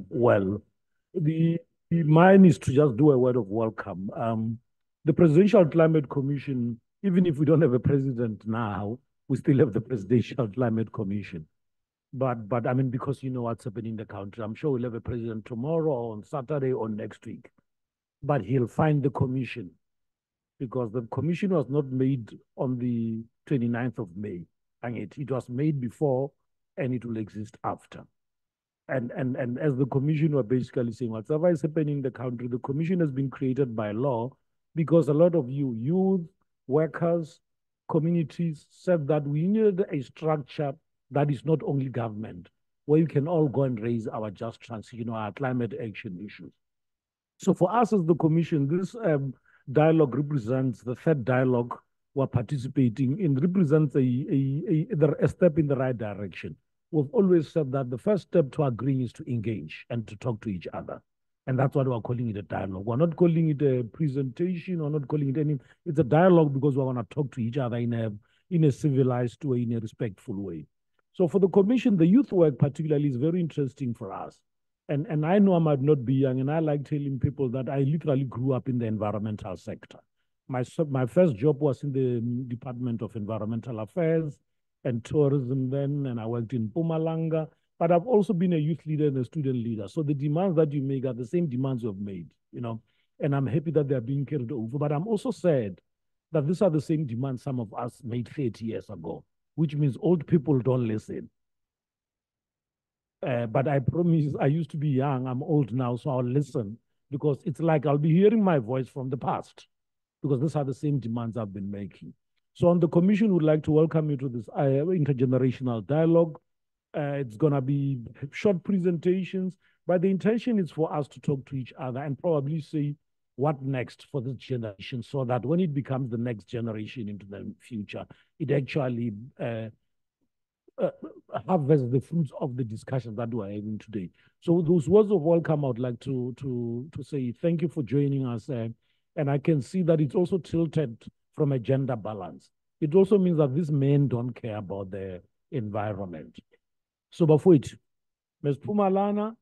Well, the mine is to just do a word of welcome. The Presidential Climate Commission, even if we don't have a president now, we still have the Presidential Climate Commission. But I mean, because you know what's happening in the country, I'm sure we'll have a president tomorrow or on Saturday or next week. But he'll find the commission because the commission was not made on the 29th of May. And it was made before and it will exist after. And as the commission were basically saying, whatever is happening in the country, the commission has been created by law because a lot of youth, workers, communities said that we needed a structure that is not only government, where you can all go and raise our just transition, our climate action issues. So for us as the commission, this dialogue represents the third dialogue we're participating in, represents a step in the right direction. We've always said that the first step to agreeing is to engage and to talk to each other. And that's why we're calling it a dialogue. We're not calling it a presentation. We're not calling it anything. It's a dialogue because we want to talk to each other in a civilized way, in a respectful way. So for the commission, the youth work particularly is very interesting for us. And I know I might not be young, and I like telling people that I literally grew up in the environmental sector. My first job was in the Department of Environmental Affairs and Tourism then, and I worked in Mpumalanga. But I've also been a youth leader and a student leader. So the demands that you make are the same demands you've made, you know, and I'm happy that they're being carried over. But I'm also sad that these are the same demands some of us made 30 years ago, which means old people don't listen. But I promise I used to be young. I'm old now, so I'll listen because it's like I'll be hearing my voice from the past because these are the same demands I've been making. So on the commission, would like to welcome you to this intergenerational dialogue. It's going to be short presentations, but the intention is for us to talk to each other and probably say what next for this generation so that when it becomes the next generation into the future, it actually harvest the fruits of the discussion that we're having today. So those words of welcome, I would like to say thank you for joining us. And I can see that it's also tilted from a gender balance. It also means that these men don't care about the environment. So before it, Ms. Pumalana,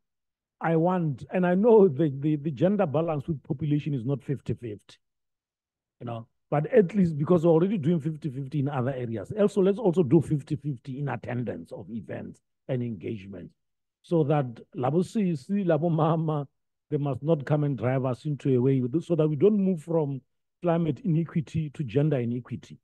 I want, and I know the gender balance with population is not 50-50, you know, but at least because we're already doing 50-50 in other areas. Also, let's also do 50-50 in attendance of events and engagement so that Labo Sisi, Labo Mama, they must not come and drive us into a way with this, so that we don't move from climate inequity to gender inequity.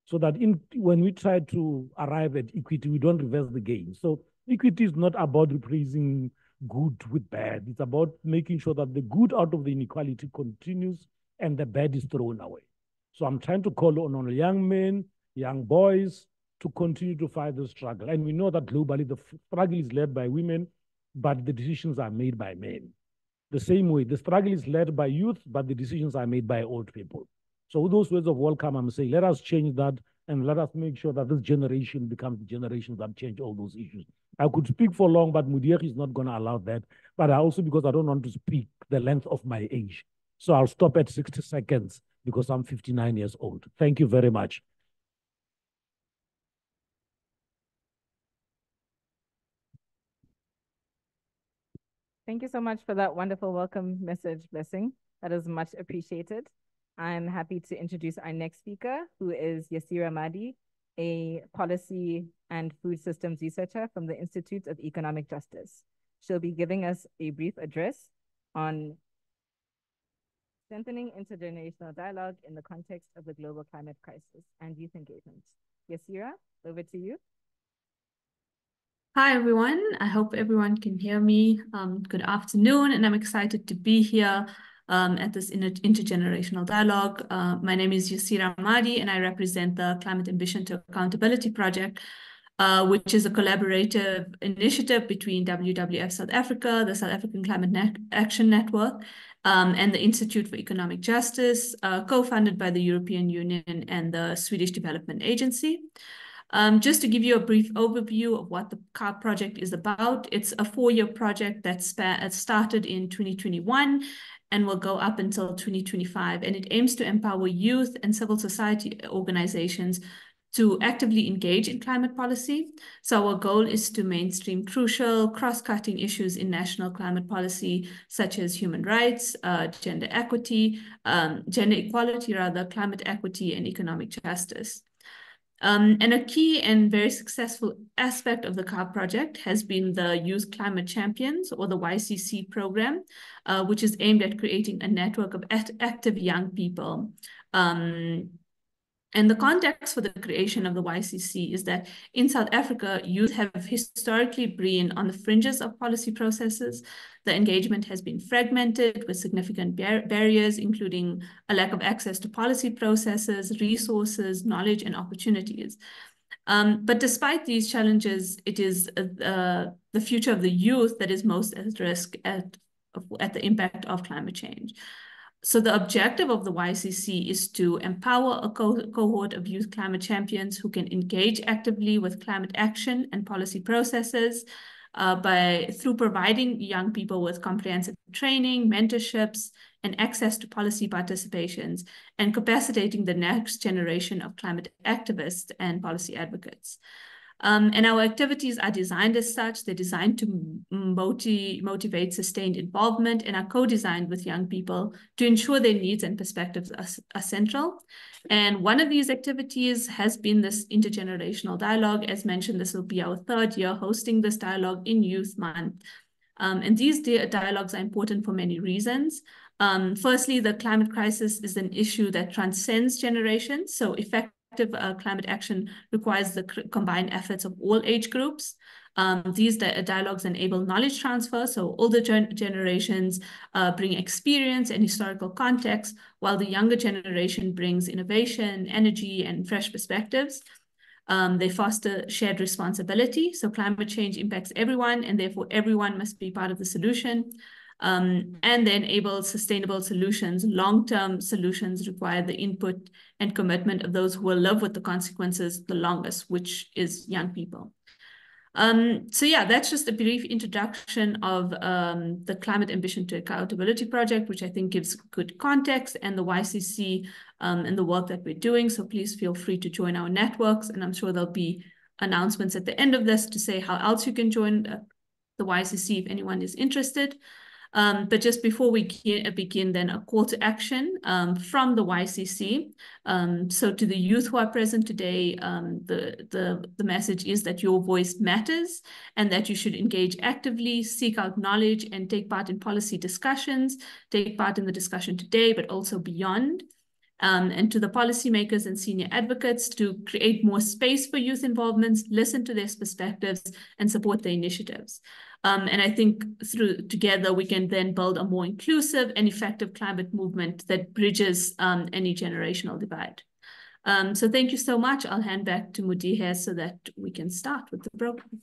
So that when we try to arrive at equity, we don't reverse the game. So equity is not about replacing good with bad. It's about making sure that the good out of the inequality continues and the bad is thrown away. So I'm trying to call on young men, young boys to continue to fight the struggle. And we know that globally the struggle is led by women, but the decisions are made by men. The same way, the struggle is led by youth, but the decisions are made by old people. So with those words of welcome, I'm saying, let us change that and let us make sure that this generation becomes the generation that change all those issues. I could speak for long, but Mudir is not going to allow that. But also because I don't want to speak the length of my age. So I'll stop at 60 seconds because I'm 59 years old. Thank you very much. Thank you so much for that wonderful welcome message, Blessing. That is much appreciated. I'm happy to introduce our next speaker, who is Yasira Madi, a policy and food systems researcher from the Institute of Economic Justice. She'll be giving us a brief address on strengthening intergenerational dialogue in the context of the global climate crisis and youth engagement. Yasira, over to you. Hi, everyone. I hope everyone can hear me. Good afternoon, and I'm excited to be here at this intergenerational dialogue. My name is Yasira Madi, and I represent the Climate Ambition to Accountability Project, which is a collaborative initiative between WWF South Africa, the South African Climate Action Network, and the Institute for Economic Justice, co-funded by the European Union and the Swedish Development Agency. Just to give you a brief overview of what the CARP project is about, it's a 4-year project that started in 2021 and will go up until 2025. And it aims to empower youth and civil society organizations to actively engage in climate policy. So our goal is to mainstream crucial cross-cutting issues in national climate policy, such as human rights, gender equity, gender equality rather, climate equity, and economic justice. And a key and very successful aspect of the CAR project has been the Youth Climate Champions, or the YCC program, which is aimed at creating a network of active young people. And the context for the creation of the YCC is that in South Africa, youth have historically been on the fringes of policy processes. The engagement has been fragmented with significant barriers, including a lack of access to policy processes, resources, knowledge, and opportunities. But despite these challenges, it is the future of the youth that is most at risk at the impact of climate change. So the objective of the YCC is to empower a cohort of youth climate champions who can engage actively with climate action and policy processes through providing young people with comprehensive training, mentorships, and access to policy participations, and capacitating the next generation of climate activists and policy advocates. And our activities are designed as such. They're designed to motivate sustained involvement, and are co-designed with young people to ensure their needs and perspectives are central. And one of these activities has been this intergenerational dialogue. As mentioned, this will be our third year hosting this dialogue in Youth Month. And these dialogues are important for many reasons. Firstly, the climate crisis is an issue that transcends generations. So effective climate action requires the combined efforts of all age groups. These dialogues enable knowledge transfer, so older generations bring experience and historical context, while the younger generation brings innovation, energy, and fresh perspectives. They foster shared responsibility, so climate change impacts everyone, and therefore everyone must be part of the solution. And they enable sustainable solutions. Long-term solutions require the input and commitment of those who will live with the consequences the longest, which is young people. So yeah, that's just a brief introduction of the Climate Ambition to Accountability Project, which I think gives good context, and the YCC and the work that we're doing. So please feel free to join our networks, and I'm sure there'll be announcements at the end of this to say how else you can join the YCC if anyone is interested. But just before we begin, then a call to action from the YCC. So to the youth who are present today, the message is that your voice matters, and that you should engage actively, seek out knowledge, and take part in policy discussions, take part in the discussion today, but also beyond. And to the policymakers and senior advocates, to create more space for youth involvements, listen to their perspectives, and support their initiatives. And I think together we can then build a more inclusive and effective climate movement that bridges any generational divide. So thank you so much. I'll hand back to Mudihe so that we can start with the program.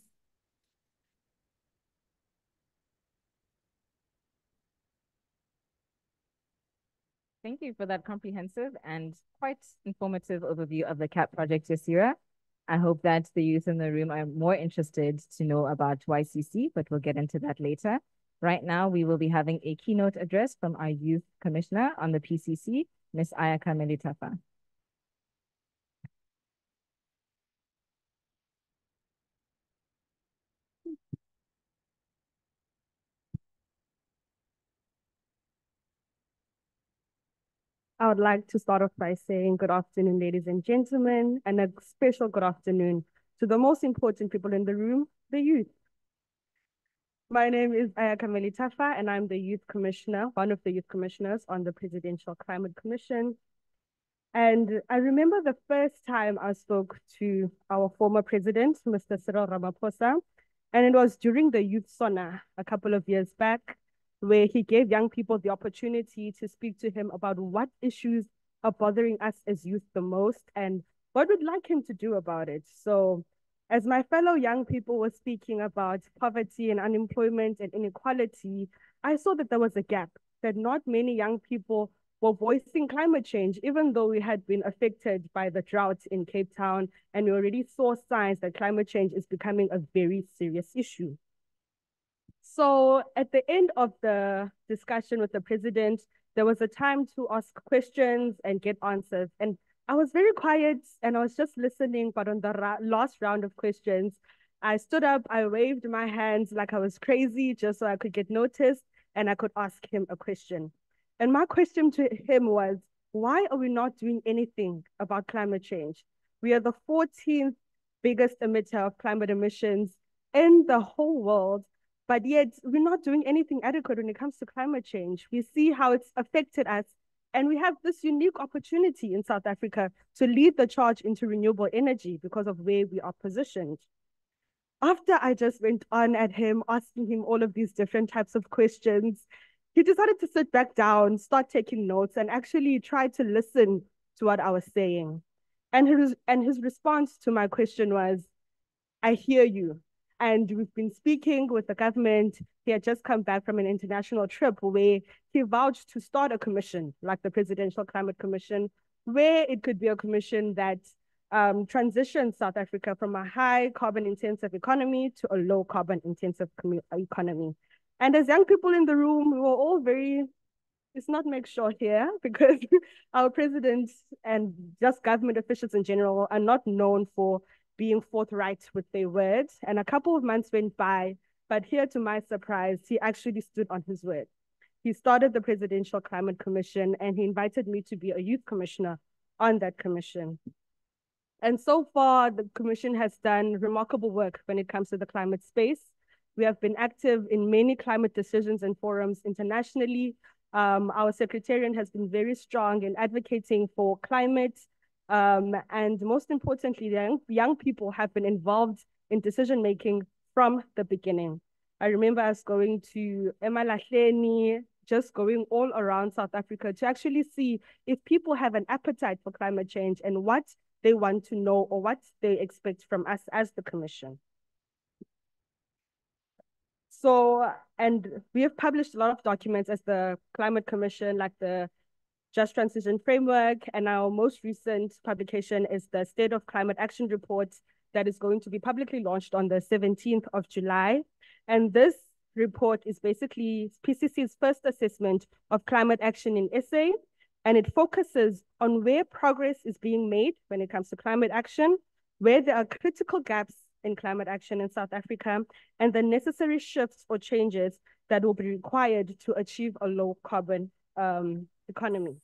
Thank you for that comprehensive and quite informative overview of the CAP project, Yasira. I hope that the youth in the room are more interested to know about YCC, but we'll get into that later. Right now, we will be having a keynote address from our Youth Commissioner on the PCC, Ms. Ayaka Melitafa. I would like to start off by saying good afternoon, ladies and gentlemen, and a special good afternoon to the most important people in the room, the youth. My name is Ayaka Melitafa, and I'm the Youth Commissioner, one of the Youth Commissioners on the Presidential Climate Commission. And I remember the first time I spoke to our former president, Mr. Cyril Ramaphosa, and it was during the Youth Sona a couple of years back, where he gave young people the opportunity to speak to him about what issues are bothering us as youth the most and what we'd like him to do about it. So as my fellow young people were speaking about poverty and unemployment and inequality, I saw that there was a gap, that not many young people were voicing climate change, even though we had been affected by the drought in Cape Town, and we already saw signs that climate change is becoming a very serious issue. So at the end of the discussion with the president, there was a time to ask questions and get answers. And I was very quiet and I was just listening, but on the last round of questions, I stood up, I waved my hands like I was crazy just so I could get noticed and I could ask him a question. And my question to him was, why are we not doing anything about climate change? We are the 14th biggest emitter of climate emissions in the whole world, but yet we're not doing anything adequate when it comes to climate change. We see how it's affected us, and we have this unique opportunity in South Africa to lead the charge into renewable energy because of where we are positioned. After I just went on at him, asking him all of these different types of questions, he decided to sit back down, start taking notes, and actually try to listen to what I was saying. And his response to my question was, I hear you. And we've been speaking with the government. He had just come back from an international trip where he vouched to start a commission, like the Presidential Climate Commission, where it could be a commission that transitions South Africa from a high carbon intensive economy to a low carbon intensive economy. And as young people in the room, we were all very, let's not make sure here, because our president and just government officials in general are not known for being forthright with their words. And a couple of months went by, but here to my surprise, he actually stood on his word. He started the Presidential Climate Commission and he invited me to be a youth commissioner on that commission. And so far, the commission has done remarkable work when it comes to the climate space. We have been active in many climate decisions and forums internationally. Our secretariat has been very strong in advocating for climate. And most importantly, young people have been involved in decision-making from the beginning. I remember us going to Emalahleni, just going all around South Africa to actually see if people have an appetite for climate change and what they want to know or what they expect from us as the commission. So, and we have published a lot of documents as the Climate Commission, like the Just Transition Framework, and our most recent publication is the State of Climate Action Report that is going to be publicly launched on the 17th of July. And this report is basically PCC's first assessment of climate action in SA, and it focuses on where progress is being made when it comes to climate action, where there are critical gaps in climate action in South Africa, and the necessary shifts or changes that will be required to achieve a low carbon economy.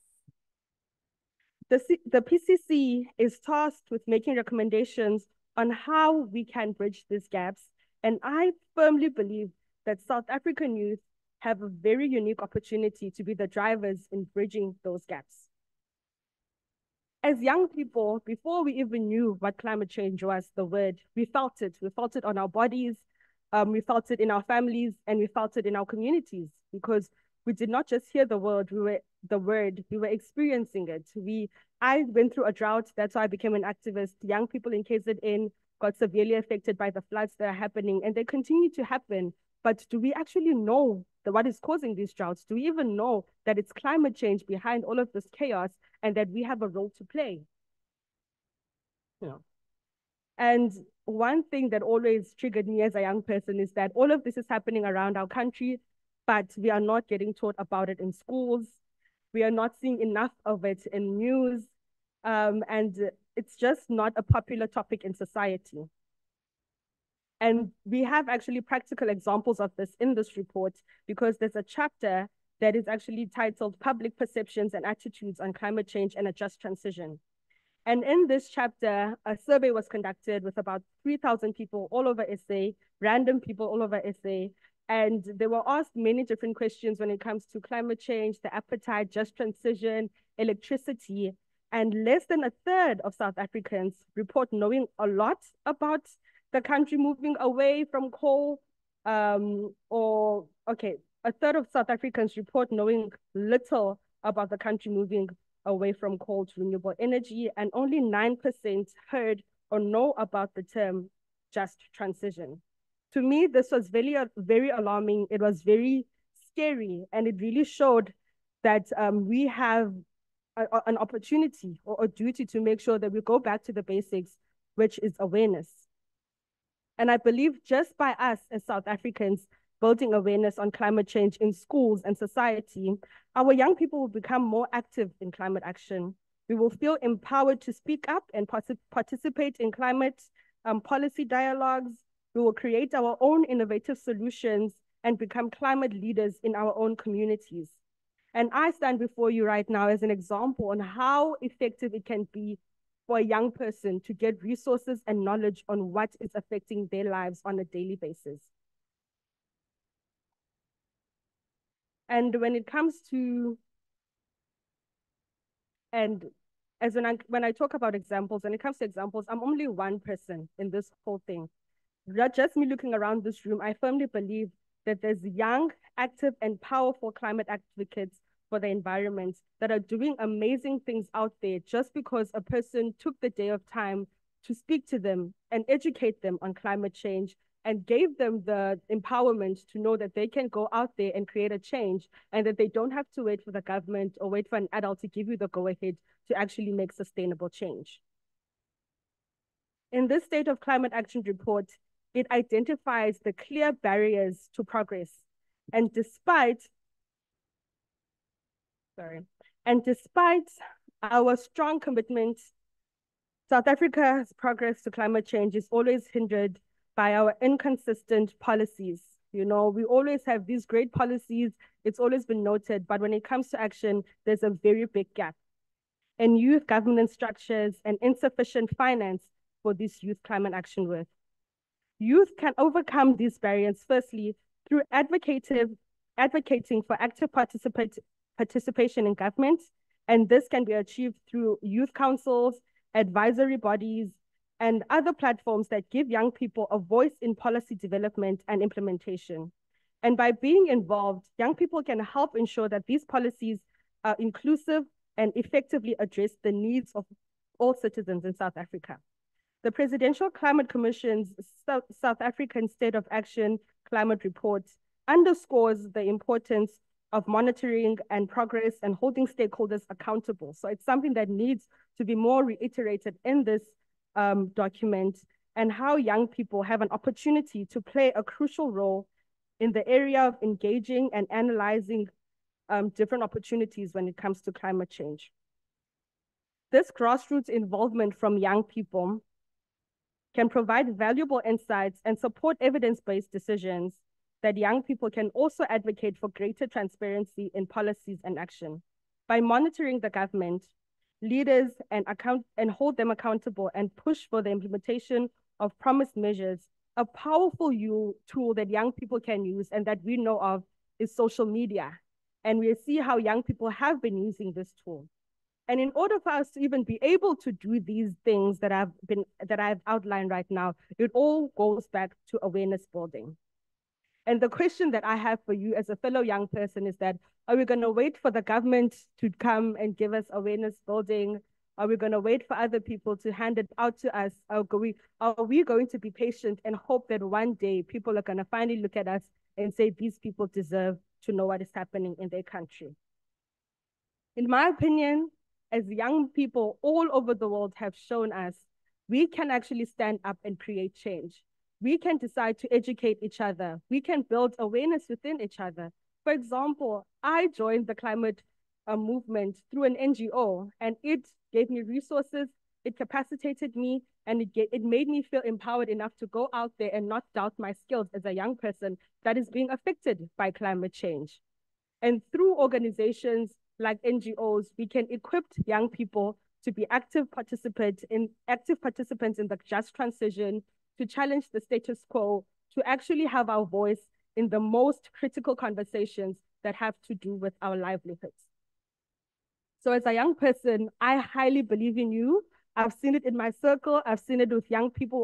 The PCC is tasked with making recommendations on how we can bridge these gaps, and I firmly believe that South African youth have a very unique opportunity to be the drivers in bridging those gaps. As young people, before we even knew what climate change was, the word, we felt it. We felt it on our bodies, we felt it in our families, and we felt it in our communities, because we did not just hear the word, we were experiencing it. I went through a drought, that's why I became an activist. Young people in KZN got severely affected by the floods that are happening, and they continue to happen. But do we actually know what is causing these droughts? Do we even know that it's climate change behind all of this chaos and that we have a role to play? And one thing that always triggered me as a young person is that all of this is happening around our country, but we are not getting taught about it in schools. We are not seeing enough of it in news. And it's just not a popular topic in society. And we have actually practical examples of this in this report, because there's a chapter that is actually titled Public Perceptions and Attitudes on Climate Change and a Just Transition. And in this chapter, a survey was conducted with about 3,000 people all over SA, random people all over SA, and they were asked many different questions when it comes to climate change, the appetite, just transition, electricity, and less than a third of South Africans report knowing a lot about the country moving away from coal, a third of South Africans report knowing little about the country moving away from coal to renewable energy, and only 9% heard or know about the term just transition. To me, this was very, very alarming. It was very scary, and it really showed that we have an opportunity or a duty to make sure that we go back to the basics, which is awareness. And I believe just by us as South Africans building awareness on climate change in schools and society, our young people will become more active in climate action. We will feel empowered to speak up and participate in climate policy dialogues. We will create our own innovative solutions and become climate leaders in our own communities. And I stand before you right now as an example on how effective it can be for a young person to get resources and knowledge on what is affecting their lives on a daily basis. And when it comes to, and as when I talk about examples, when it comes to examples, I'm only one person in this whole thing. Just me looking around this room, I firmly believe that there's young, active, and powerful climate advocates for the environment that are doing amazing things out there just because a person took the day of time to speak to them and educate them on climate change and gave them the empowerment to know that they can go out there and create a change and that they don't have to wait for the government or wait for an adult to give you the go-ahead to actually make sustainable change. In this State of Climate Action report, it identifies the clear barriers to progress. And despite our strong commitment, South Africa's progress to climate change is always hindered by our inconsistent policies. You know, we always have these great policies, it's always been noted, but when it comes to action, there's a very big gap in youth governance structures and insufficient finance for this youth climate action work. Youth can overcome these barriers, firstly, through advocating for active participation in government, and this can be achieved through youth councils, advisory bodies, and other platforms that give young people a voice in policy development and implementation. And by being involved, young people can help ensure that these policies are inclusive and effectively address the needs of all citizens in South Africa. The Presidential Climate Commission's South African State of Action Climate Report underscores the importance of monitoring and progress and holding stakeholders accountable. So it's something that needs to be more reiterated in this document, and how young people have an opportunity to play a crucial role in the area of engaging and analyzing different opportunities when it comes to climate change. This grassroots involvement from young people can provide valuable insights and support evidence-based decisions that young people can also advocate for greater transparency in policies and action. By monitoring the government, leaders and hold them accountable and push for the implementation of promised measures, a powerful tool that young people can use and that we know of is social media. And we see how young people have been using this tool. And in order for us to even be able to do these things that I've outlined right now, it all goes back to awareness building. And the question that I have for you as a fellow young person is that, are we going to wait for the government to come and give us awareness building? Are we going to wait for other people to hand it out to us? Are we going to be patient and hope that one day people are going to finally look at us and say, these people deserve to know what is happening in their country? In my opinion, as young people all over the world have shown us, we can actually stand up and create change. We can decide to educate each other. We can build awareness within each other. For example, I joined the climate movement through an NGO, and it gave me resources, it capacitated me, and it made me feel empowered enough to go out there and not doubt my skills as a young person that is being affected by climate change. And through organizations like NGOs, we can equip young people to be active participants in the just transition, to challenge the status quo, to actually have our voice in the most critical conversations that have to do with our livelihoods. So as a young person, I highly believe in you. I've seen it in my circle. I've seen it with young people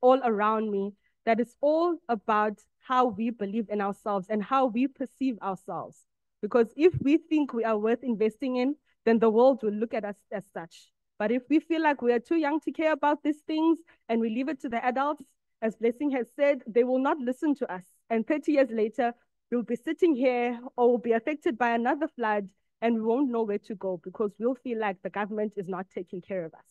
all around me, that it's all about how we believe in ourselves and how we perceive ourselves. Because if we think we are worth investing in, then the world will look at us as such. But if we feel like we are too young to care about these things and we leave it to the adults, as Blessing has said, they will not listen to us. And 30 years later, we'll be sitting here or we'll be affected by another flood and we won't know where to go because we'll feel like the government is not taking care of us.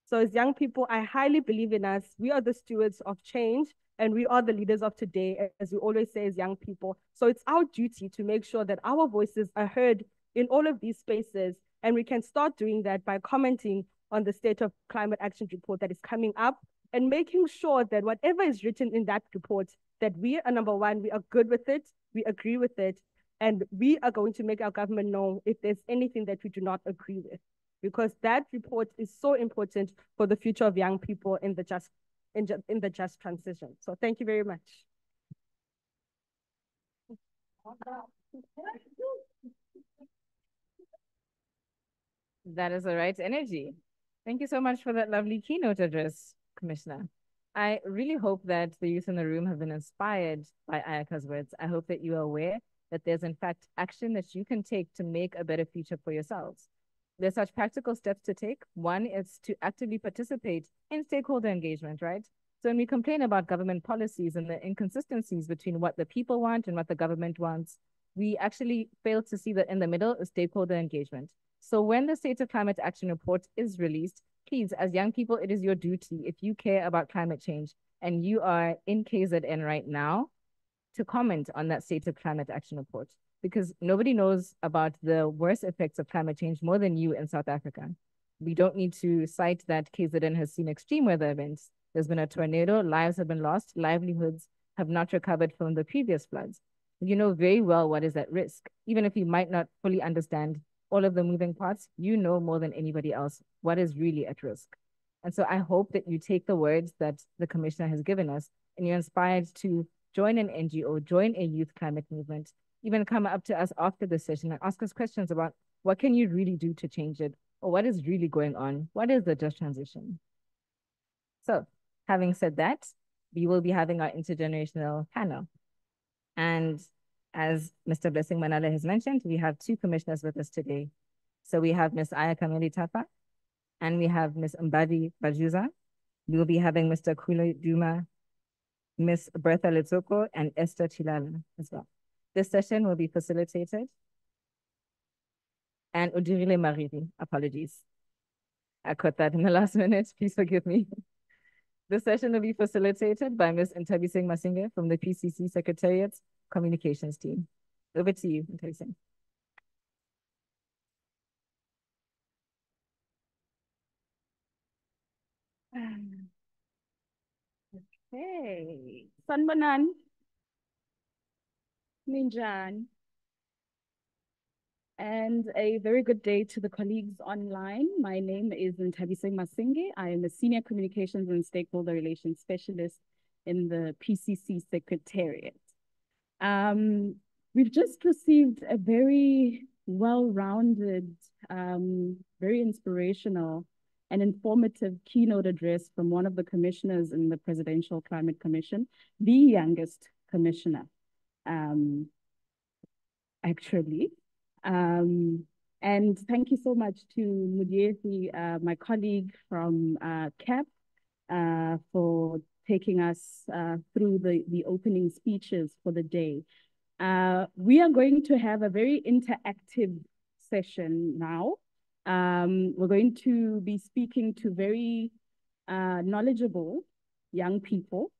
So as young people, I highly believe in us. We are the stewards of change and we are the leaders of today, as we always say as young people. So it's our duty to make sure that our voices are heard in all of these spaces And we can start doing that by commenting on the State of Climate Action Report that is coming up and making sure that whatever is written in that report, that we are, number one, we are good with it, we agree with it, and we are going to make our government know if there's anything that we do not agree with, because that report is so important for the future of young people in the just transition. So thank you very much. That is the right energy. Thank you so much for that lovely keynote address, Commissioner. I really hope that the youth in the room have been inspired by Ayaka's words. I hope that you are aware that there's in fact action that you can take to make a better future for yourselves. There's such practical steps to take. One is to actively participate in stakeholder engagement, right? So when we complain about government policies and the inconsistencies between what the people want and what the government wants, we actually fail to see that in the middle is stakeholder engagement. So when the State of Climate Action Report is released, please, as young people, it is your duty, if you care about climate change and you are in KZN right now, to comment on that State of Climate Action Report, because nobody knows about the worst effects of climate change more than you in South Africa. We don't need to cite that KZN has seen extreme weather events. There's been a tornado, lives have been lost, livelihoods have not recovered from the previous floods. You know very well what is at risk. Even if you might not fully understand all of the moving parts, you know more than anybody else what is really at risk. And so I hope that you take the words that the commissioner has given us and you're inspired to join an NGO, join a youth climate movement, even come up to us after the session and ask us questions about what can you really do to change it, or what is really going on? What is the just transition? So having said that, we will be having our intergenerational panel. And as Mr. Blessing Manala has mentioned, we have two commissioners with us today. So we have Ms. Aya Kameli Tapa and we have Ms. Mbadi Bajuza. We will be having Mr. Kule Duma, Ms. Bertha Letsoko, and Esther Chilala as well. This session will be facilitated. And Udirile Mariri, apologies. I caught that in the last minute, please forgive me. This session will be facilitated by Ms. Ntabiseng Masinga from the PCC Secretariat's Communications team. Over to you, Ntabiseng. Okay. Sanbanan. Ninjan. And a very good day to the colleagues online. My name is Ntabiseng Masinge. I am a Senior Communications and Stakeholder Relations Specialist in the PCC Secretariat. We've just received a very well-rounded, very inspirational and informative keynote address from one of the commissioners in the Presidential Climate Commission, the youngest commissioner, actually. And thank you so much to Mudiesi, my colleague from CAP, for taking us through the opening speeches for the day. We are going to have a very interactive session now. We're going to be speaking to very knowledgeable young people,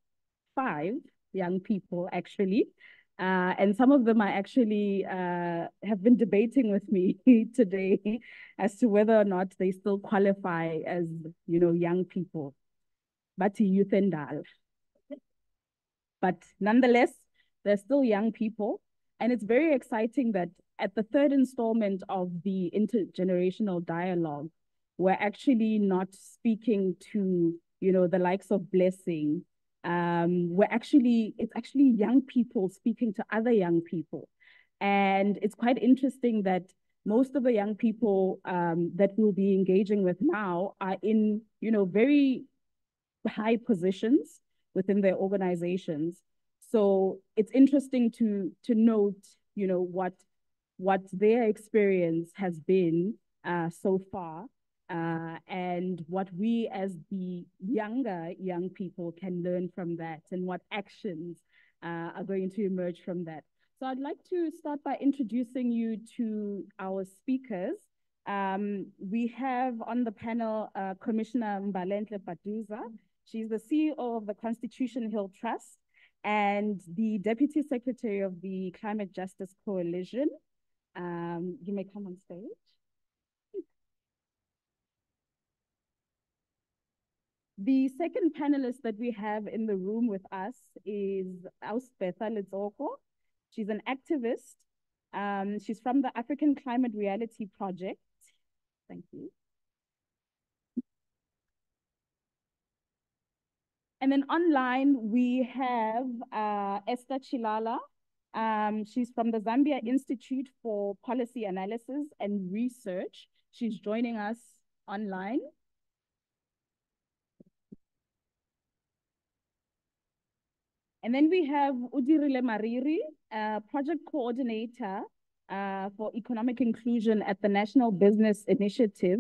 5 young people actually. And some of them are actually have been debating with me today as to whether or not they still qualify as, you know, young people. But youth and all. But nonetheless, they're still young people. And it's very exciting that at the 3rd installment of the intergenerational dialogue, we're actually not speaking to, you know, the likes of Blessing. It's actually young people speaking to other young people. And it's quite interesting that most of the young people that we'll be engaging with now are in, you know, very high positions within their organizations. So it's interesting to note, you know, what their experience has been so far, and what we as the younger young people can learn from that, and what actions are going to emerge from that. So I'd like to start by introducing you to our speakers. We have on the panel Commissioner Mbalenhle Baduza. She's the CEO of the Constitution Hill Trust and the Deputy Secretary of the Climate Justice Coalition. You may come on stage. The second panelist that we have in the room with us is Ausbetha Letsoko. She's an activist. She's from the African Climate Reality Project. Thank you. And then online, we have Esther Chilala. She's from the Zambia Institute for Policy Analysis and Research. She's joining us online. And then we have Udirile Mariri, project coordinator for economic inclusion at the National Business Initiative,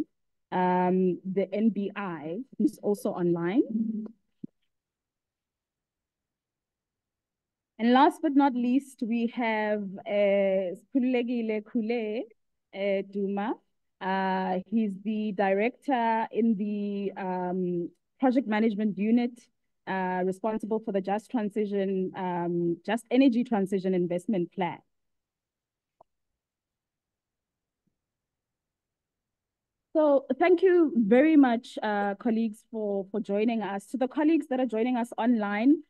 the NBI, who's also online. And last but not least, we have Khululekile Khule Duma. He's the director in the project management unit responsible for the Just Energy Transition Investment Plan. So thank you very much, colleagues, for joining us. To the colleagues that are joining us online,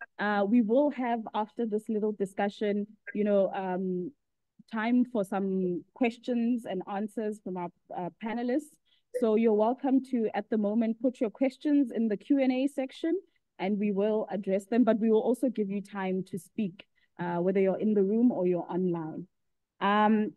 we will have, after this little discussion, time for some questions and answers from our panelists. So you're welcome to, at the moment, put your questions in the Q&A section, and we will address them, but we will also give you time to speak, whether you're in the room or you're online.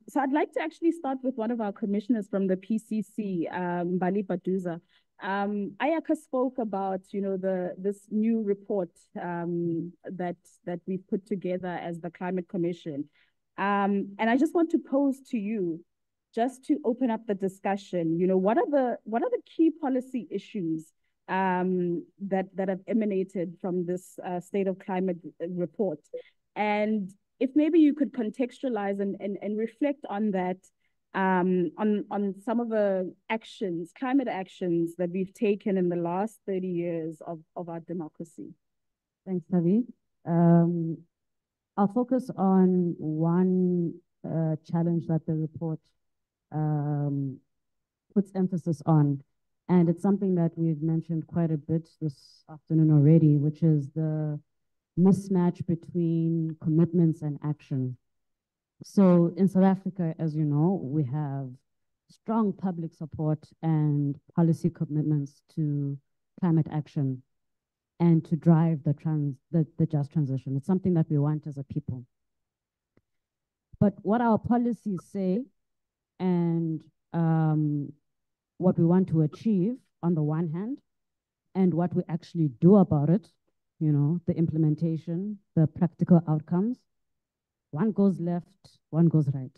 So I'd like to actually start with one of our commissioners from the PCC, Mbali Baduza. Ayaka spoke about, this new report that we put together as the Climate Commission. And I just want to pose to you, just to open up the discussion, what are the key policy issues that have emanated from this State of Climate report? And if maybe you could contextualize and reflect on that, on some of the actions, climate actions that we've taken in the last 30 years of our democracy. Thanks, Tavi. I'll focus on one challenge that the report puts emphasis on. And it's something that we've mentioned quite a bit this afternoon already, which is the mismatch between commitments and action. So in South Africa, as you know, we have strong public support and policy commitments to climate action and to drive the just transition. It's something that we want as a people. But what our policies say and what we want to achieve on the one hand, and what we actually do about it, the implementation, the practical outcomes, one goes left, one goes right.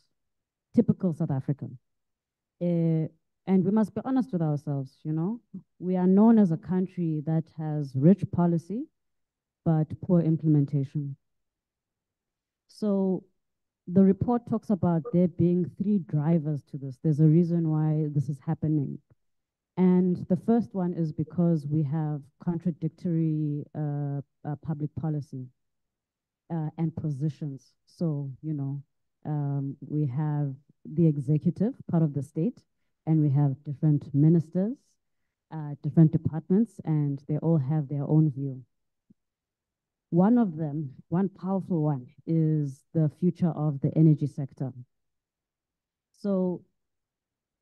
Typical South African. And we must be honest with ourselves, we are known as a country that has rich policy, but poor implementation. So the report talks about there being 3 drivers to this. There's a reason why this is happening. And the first one is because we have contradictory public policy and positions. So, we have the executive, part of the state, and we have different ministers, different departments, and they all have their own view. One of them, one powerful one, is the future of the energy sector. So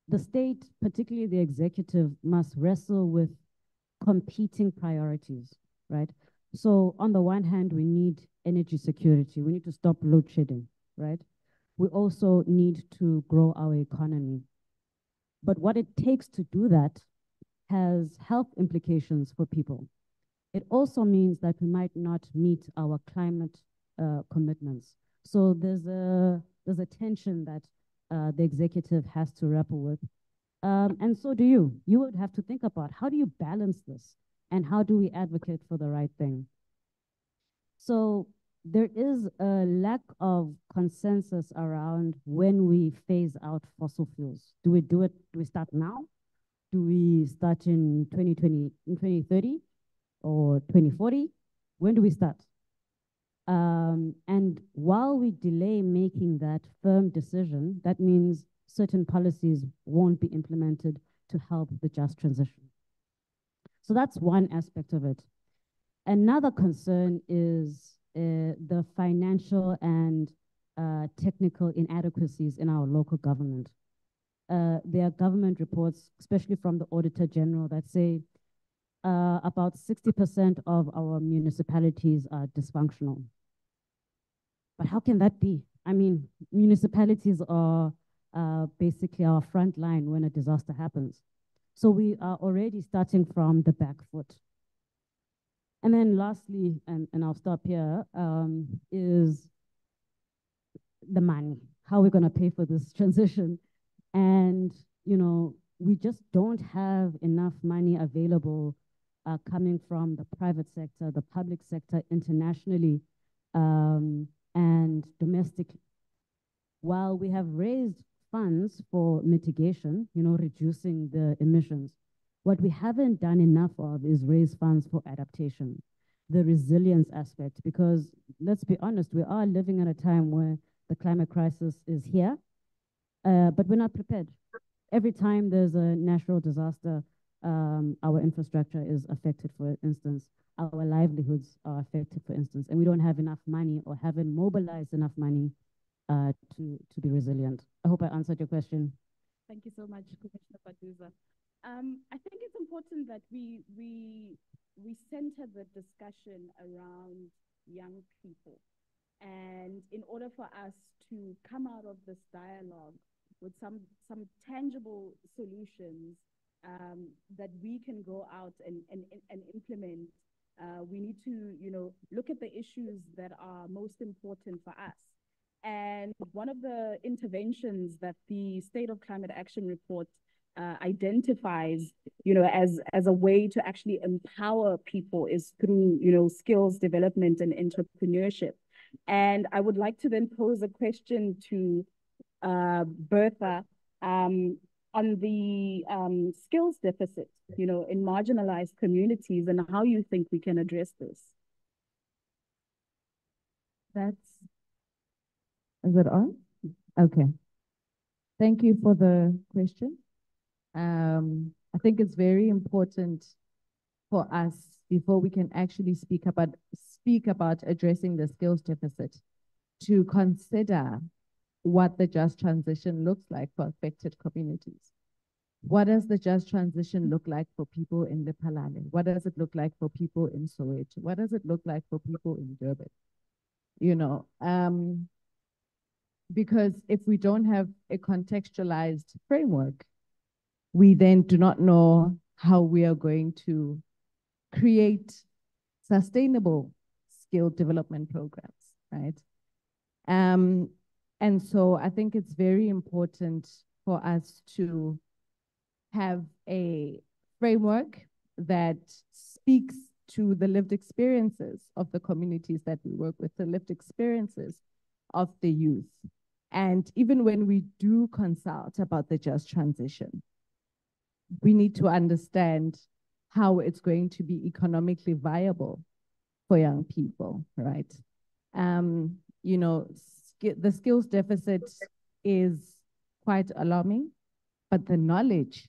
the state, particularly the executive, must wrestle with competing priorities, right? So on the one hand, we need energy security. We need to stop load shedding, right? We also need to grow our economy. But what it takes to do that has health implications for people. It also means that we might not meet our climate commitments. So there's a tension that the executive has to grapple with. And so do you. You would have to think about, how do you balance this? And how do we advocate for the right thing? So there is a lack of consensus around when we phase out fossil fuels. Do we start now? Do we start in 2020, in 2030 or 2040? When do we start? And while we delay making that firm decision, that means certain policies won't be implemented to help the just transition. So that's one aspect of it. Another concern is the financial and technical inadequacies in our local government. There are government reports, especially from the Auditor General, that say about 60% of our municipalities are dysfunctional. But how can that be? I mean, municipalities are basically our front line when a disaster happens. So we are already starting from the back foot. And then lastly, and I'll stop here, is the money. How we're going to pay for this transition. And, you know, we just don't have enough money available coming from the private sector, the public sector, internationally, and domestically. While we have raised funds for mitigation, you know, reducing the emissions, what we haven't done enough of is raise funds for adaptation, the resilience aspect, because let's be honest, we are living at a time where the climate crisis is here, but we're not prepared. Every time there's a natural disaster, our infrastructure is affected, for instance, our livelihoods are affected, for instance, and we don't have enough money or haven't mobilized enough money to be resilient. I hope I answered your question. Thank you so much, Commissioner Paduza. I think it's important that we center the discussion around young people. And in order for us to come out of this dialogue with some tangible solutions that we can go out and implement, we need to, you know, look at the issues that are most important for us. And one of the interventions that the State of Climate Action Report identifies, you know, as a way to actually empower people is through, you know, skills development and entrepreneurship. And I would like to then pose a question to Bertha on the skills deficit, you know, in marginalized communities and how you think we can address this. Is it on? Okay. Thank you for the question. I think it's very important for us, before we can actually speak about addressing the skills deficit, to consider what the just transition looks like for affected communities. What does the just transition look like for people in the Lephalale? What does it look like for people in Soweto? What does it look like for people in Durban? You know, because if we don't have a contextualized framework, we then do not know how we are going to create sustainable skill development programs, right? And so I think it's very important for us to have a framework that speaks to the lived experiences of the communities that we work with, the lived experiences of the youth. And even when we do consult about the just transition, we need to understand how it's going to be economically viable for young people, right? You know, the skills deficit is quite alarming, but the knowledge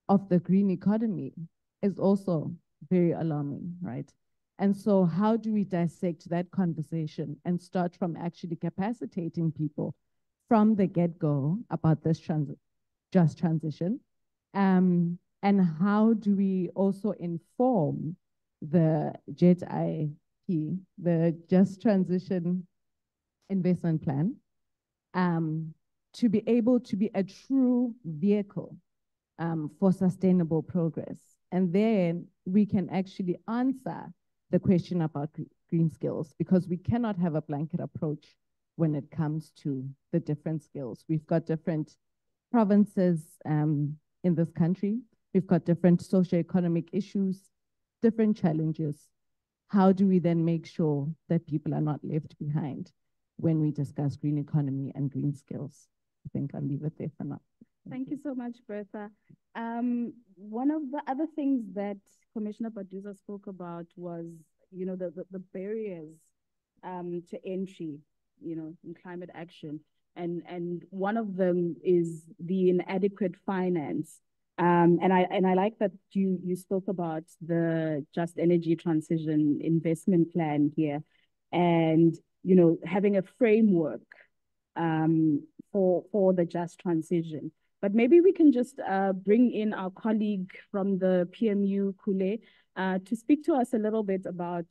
of the green economy is also very alarming, right? And so how do we dissect that conversation and start from actually capacitating people from the get-go about this just transition? And how do we also inform the JET-IP, the Just Transition Investment Plan, to be able to be a true vehicle for sustainable progress? And then we can actually answer the question about green skills, because we cannot have a blanket approach when it comes to the different skills. We've got different provinces in this country. We've got different socioeconomic issues, different challenges. How do we then make sure that people are not left behind when we discuss green economy and green skills? I think I'll leave it there for now. Thank you so much, Bertha. One of the other things that Commissioner Paduza spoke about was, you know, the barriers to entry, you know, in climate action. And one of them is the inadequate finance And I like that you spoke about the just energy transition investment plan here, and having a framework for the just transition. But maybe we can just bring in our colleague from the PMU, Kule, to speak to us a little bit about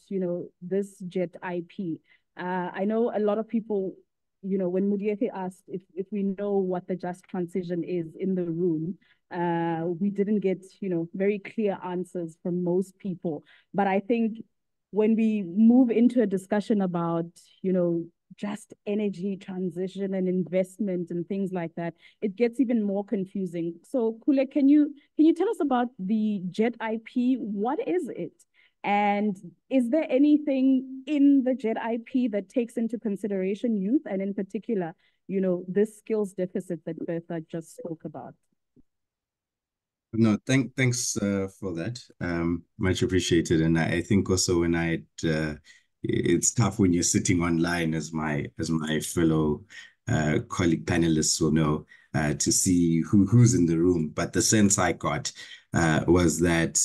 this JET IP. I know a lot of people, when Mudiete asked if we know what the just transition is in the room, we didn't get very clear answers from most people. But I think when we move into a discussion about just energy transition and investment and things like that, it gets even more confusing. So Kule, can you tell us about the JET IP? What is it? And is there anything in the JET IP that takes into consideration youth, and in particular, this skills deficit that Bertha just spoke about? No, thanks for that. Much appreciated. And I think also when it's tough when you're sitting online, as my fellow colleague panelists will know, to see who's in the room. But the sense I got was that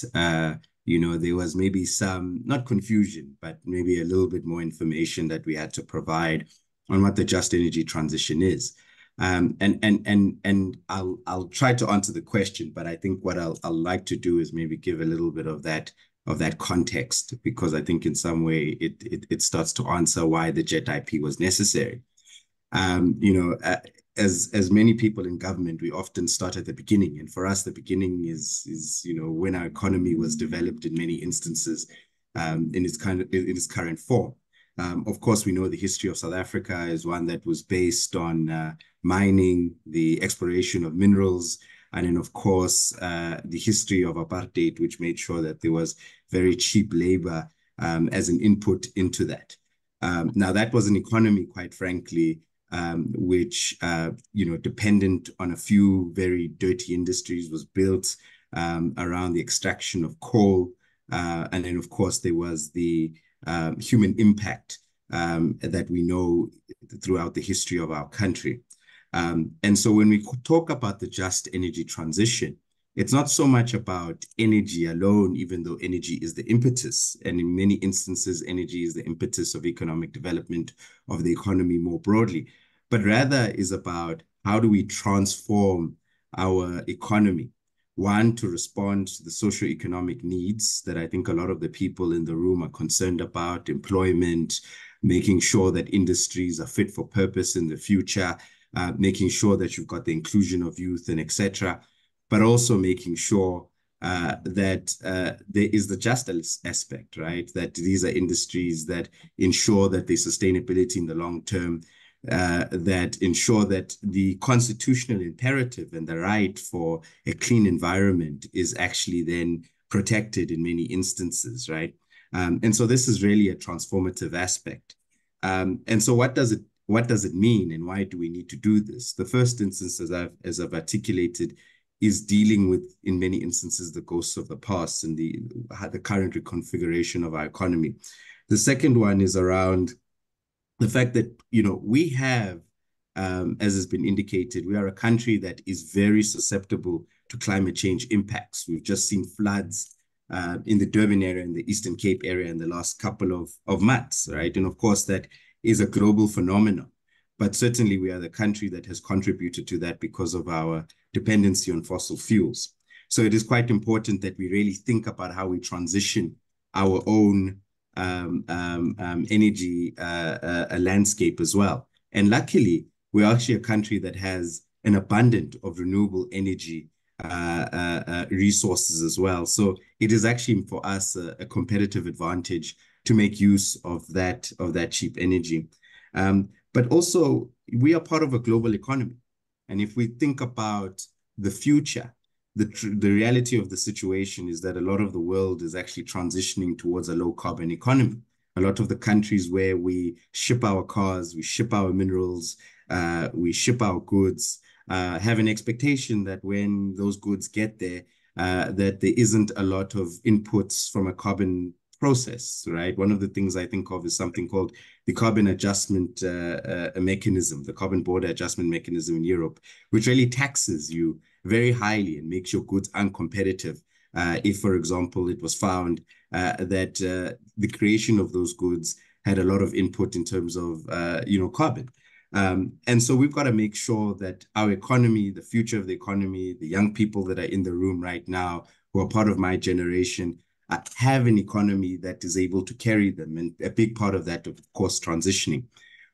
there was maybe some, not confusion, but maybe a little bit more information that we had to provide on what the just energy transition is. And I'll try to answer the question, but I think what I'll like to do is maybe give a little bit of that context, because I think in some way it starts to answer why the JET IP was necessary. As many people in government, we often start at the beginning, and for us, the beginning is when our economy was developed in many instances, in its current form. Of course, we know the history of South Africa is one that was based on mining, the exploration of minerals, and then, of course, the history of apartheid, which made sure that there was very cheap labor as an input into that. Now, that was an economy, quite frankly, which, dependent on a few very dirty industries, was built around the extraction of coal. And then, of course, there was the human impact that we know throughout the history of our country. And so when we talk about the just energy transition, it's not so much about energy alone, even though energy is the impetus. And in many instances, energy is the impetus of economic development of the economy more broadly, but rather is about how do we transform our economy. One, to respond to the socioeconomic needs that I think a lot of the people in the room are concerned about: employment, making sure that industries are fit for purpose in the future, making sure that you've got the inclusion of youth and etc., but also making sure that there is the justice aspect, right? That these are industries that ensure that there's sustainability in the long term, that ensure that the constitutional imperative and the right for a clean environment is actually then protected in many instances, right? And so this is really a transformative aspect. And so what does it mean, and why do we need to do this? The first instance, as I've articulated, is dealing with, in many instances, the ghosts of the past and the current reconfiguration of our economy. The second one is around the fact that, we have, as has been indicated, we are a country that is very susceptible to climate change impacts. We've just seen floods in the Durban area and the Eastern Cape area in the last couple of months, right? And of course, that is a global phenomenon. But certainly we are the country that has contributed to that because of our dependency on fossil fuels. So it is quite important that we really think about how we transition our own energy landscape as well. And luckily, we're actually a country that has an abundance of renewable energy resources as well. So it is actually for us a competitive advantage to make use of that cheap energy. But also, we are part of a global economy. And if we think about the future, the reality of the situation is that a lot of the world is actually transitioning towards a low carbon economy. A lot of the countries where we ship our cars, we ship our minerals, we ship our goods, have an expectation that when those goods get there, that there isn't a lot of inputs from a carbon process, right? One of the things I think of is something called the carbon adjustment mechanism, the carbon border adjustment mechanism in Europe, which really taxes you very highly and makes your goods uncompetitive. If, for example, it was found that the creation of those goods had a lot of input in terms of, carbon. And so we've got to make sure that our economy, the future of the economy, the young people that are in the room right now, who are part of my generation, have an economy that is able to carry them. And a big part of that, of course, transitioning.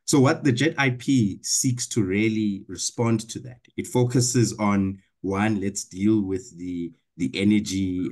So what the JET IP seeks to really respond to that, it focuses on, one, let's deal with the energy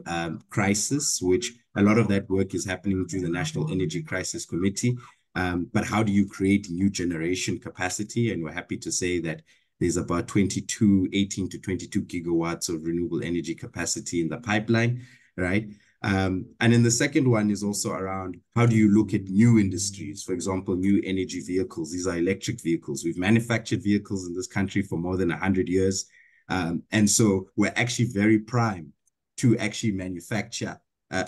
crisis, which a lot of that work is happening through the National Energy Crisis Committee. But how do you create new generation capacity? And we're happy to say that there's about 18 to 22 gigawatts of renewable energy capacity in the pipeline, right? And then the second one is also around how do you look at new industries, for example, new energy vehicles. These are electric vehicles. We've manufactured vehicles in this country for more than 100 years. And so we're actually very prime to actually manufacture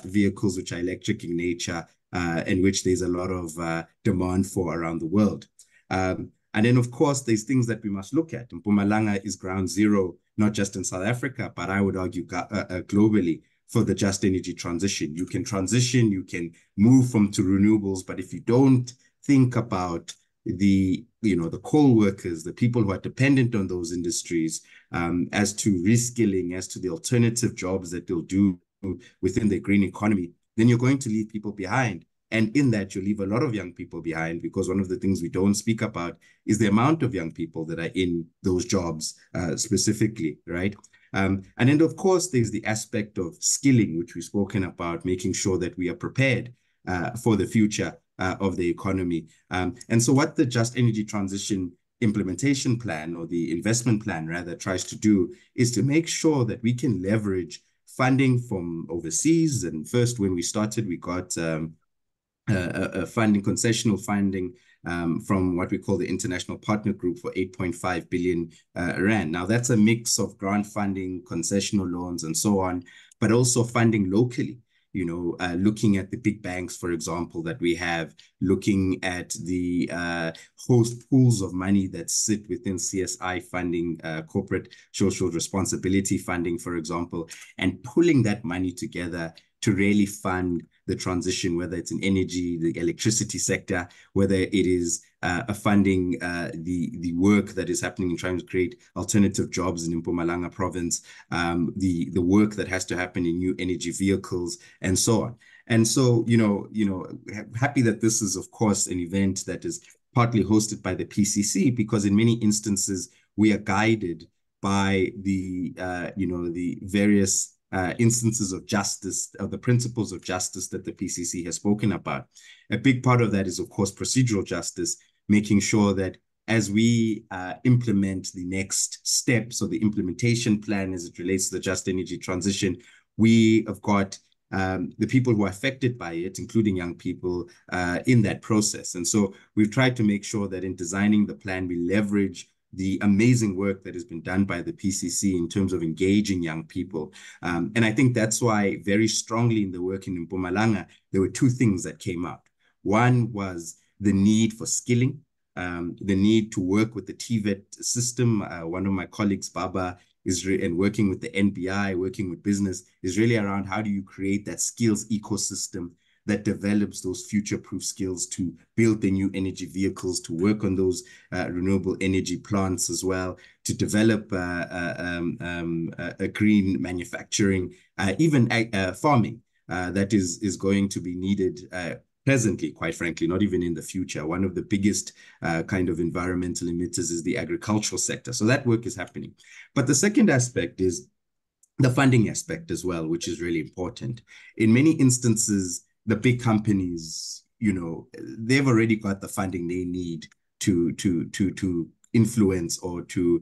vehicles which are electric in nature, and which there's a lot of demand for around the world. And then, of course, there's things that we must look at. Mpumalanga is ground zero, not just in South Africa, but I would argue globally for the just energy transition. You can transition, you can move to renewables, but if you don't think about the coal workers, the people who are dependent on those industries, as to reskilling, as to the alternative jobs that they'll do within the green economy, then you're going to leave people behind. And in that, you leave a lot of young people behind, because one of the things we don't speak about is the amount of young people that are in those jobs specifically, right? And then, of course, there's the aspect of skilling, which we've spoken about, making sure that we are prepared for the future of the economy. And so what the Just Energy Transition Implementation Plan, or the investment plan rather, tries to do is to make sure that we can leverage funding from overseas. And first, when we started, we got concessional funding from what we call the International Partner Group for 8.5 billion Rand. Now, that's a mix of grant funding, concessional loans, and so on, but also funding locally. Looking at the big banks, for example, that we have, looking at the host pools of money that sit within CSI funding, corporate social responsibility funding, for example, and pulling that money together to really fund the transition, whether it's in energy, the electricity sector, whether it is funding the work that is happening in trying to create alternative jobs in Mpumalanga province, the work that has to happen in new energy vehicles, and so on. And so, happy that this is, of course, an event that is partly hosted by the PCC, because in many instances, we are guided by the various instances of justice, of the principles of justice that the PCC has spoken about. A big part of that is, of course, procedural justice, making sure that as we implement the next steps, or the implementation plan as it relates to the just energy transition, we have got the people who are affected by it, including young people, in that process. And so we've tried to make sure that in designing the plan, we leverage the amazing work that has been done by the PCC in terms of engaging young people. And I think that's why very strongly in the work in Mpumalanga, there were two things that came out. One was the need for skilling, the need to work with the TVET system. One of my colleagues, Baba, and working with the NBI, working with business, is really around how do you create that skills ecosystem that develops those future-proof skills to build the new energy vehicles, to work on those renewable energy plants as well, to develop a green manufacturing, even farming that is going to be needed presently, quite frankly, not even in the future. One of the biggest kind of environmental emitters is the agricultural sector. So that work is happening. But the second aspect is the funding aspect as well, which is really important. In many instances, the big companies, they've already got the funding they need to influence or to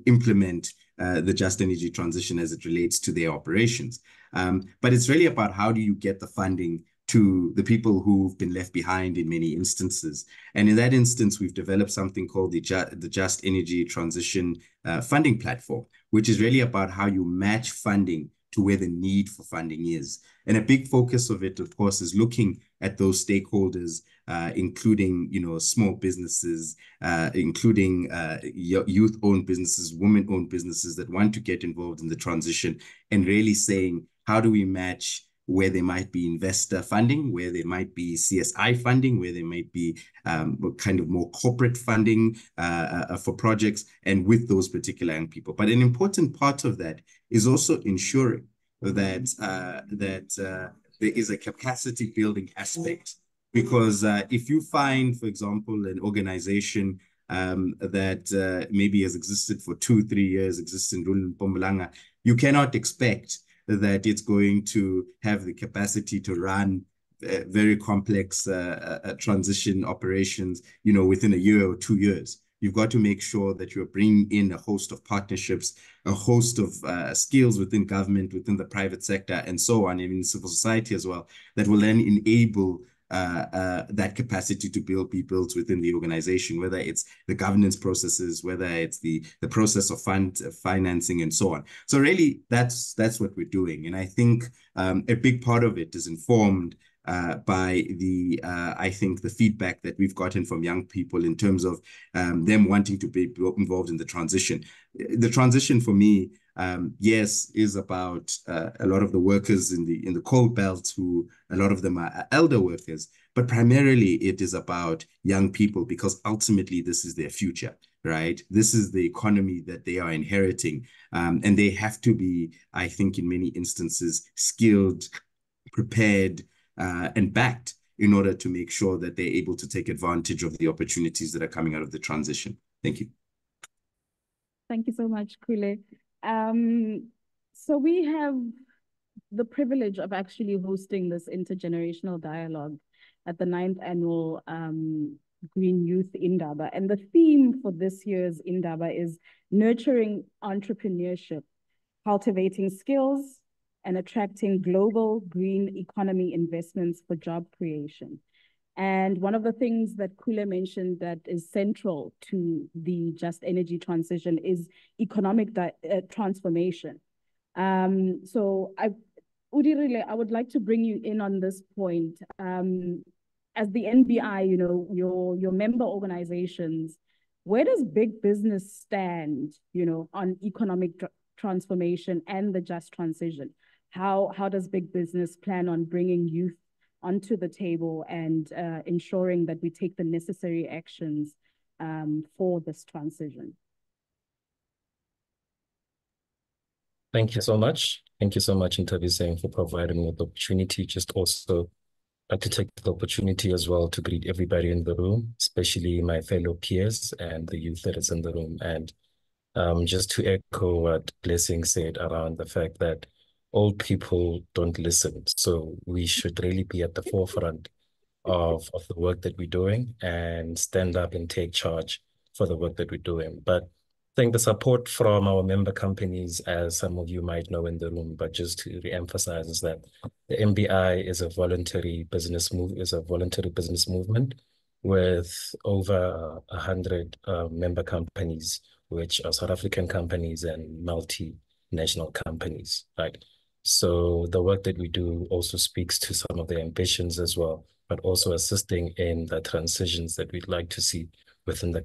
implement the just energy transition as it relates to their operations. But it's really about how do you get the funding to the people who've been left behind in many instances. And in that instance, we've developed something called the Just Energy Transition Funding Platform, which is really about how you match funding to where the need for funding is. And a big focus of it, of course, is looking at those stakeholders, including, small businesses, including youth-owned businesses, women-owned businesses that want to get involved in the transition, and really saying, how do we match where there might be investor funding, where there might be CSI funding, where there might be kind of more corporate funding for projects, and with those particular young people. But an important part of that is also ensuring that there is a capacity building aspect. Because if you find, for example, an organization that maybe has existed for 2-3 years, exists in Mpumalanga, you cannot expect that it's going to have the capacity to run very complex transition operations, within a year or 2 years. You've got to make sure that you're bringing in a host of partnerships, a host of skills within government, within the private sector, and so on, and in civil society as well, that will then enable that capacity to be built within the organization, whether it's the governance processes, whether it's the process of financing, and so on. So really, that's what we're doing. And I think a big part of it is informed by I think the feedback that we've gotten from young people in terms of them wanting to be involved in the transition. The transition for me, yes, is about a lot of the workers in the coal belt, who a lot of them are elder workers, but primarily it is about young people, because ultimately this is their future, right? This is the economy that they are inheriting, and they have to be, I think, in many instances, skilled, prepared, and backed in order to make sure that they're able to take advantage of the opportunities that are coming out of the transition. Thank you. Thank you so much, Kule. So we have the privilege of actually hosting this intergenerational dialogue at the 9th annual Green Youth Indaba. And the theme for this year's Indaba is nurturing entrepreneurship, cultivating skills, and attracting global green economy investments for job creation. And one of the things that Kule mentioned that is central to the just energy transition is economic transformation. So Udirile, I would like to bring you in on this point. As the NBI, your member organizations, where does big business stand, on economic transformation and the just transition? How does big business plan on bringing youth onto the table and ensuring that we take the necessary actions for this transition? Thank you so much. Thank you so much, Ntabiseng, for providing me the opportunity. Just also like to take the opportunity as well to greet everybody in the room, especially my fellow peers and the youth that is in the room. And just to echo what Blessing said around the fact that old people don't listen. So we should really be at the forefront of the work that we're doing and stand up and take charge for the work that we're doing. But I think the support from our member companies, as some of you might know in the room, but just to re-emphasize, is that the MBI is a voluntary business movement with over 100 member companies, which are South African companies and multinational companies, right? So the work that we do also speaks to some of the ambitions as well, but also assisting in the transitions that we'd like to see within the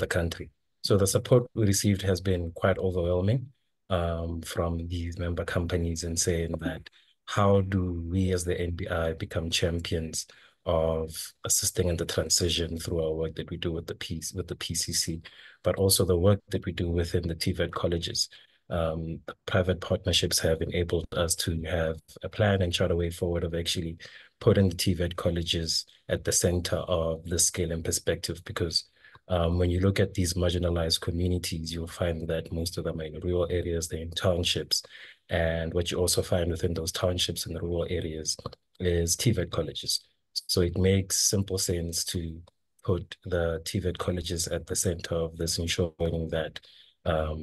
country. So the support we received has been quite overwhelming from these member companies, in saying that how do we as the NBI become champions of assisting in the transition through our work that we do with the PCC, but also the work that we do within the TVET colleges. The private partnerships have enabled us to have a plan and chart a way forward of actually putting the TVET colleges at the center of the scale and perspective, because when you look at these marginalized communities, you'll find that most of them are in rural areas, they're in townships. And what you also find within those townships and the rural areas is TVET colleges. So it makes simple sense to put the TVET colleges at the center of this, ensuring that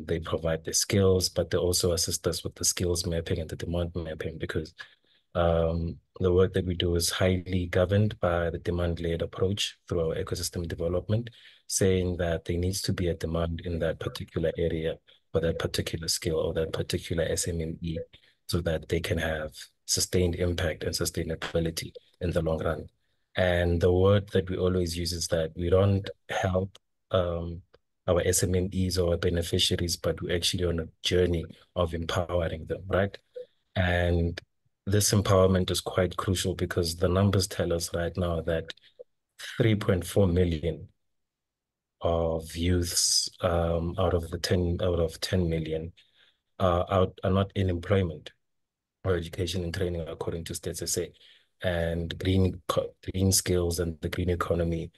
they provide the skills, but they also assist us with the skills mapping and the demand mapping, because the work that we do is highly governed by the demand-led approach through our ecosystem development, saying that there needs to be a demand in that particular area for that particular skill or that particular SMME, so that they can have sustained impact and sustainability in the long run. And the word that we always use is that we don't help our SMMEs or our beneficiaries, but we're actually on a journey of empowering them, right? And this empowerment is quite crucial because the numbers tell us right now that 3.4 million of youths out of 10 million are not in employment or education and training according to Stats SA. And green skills and the green economy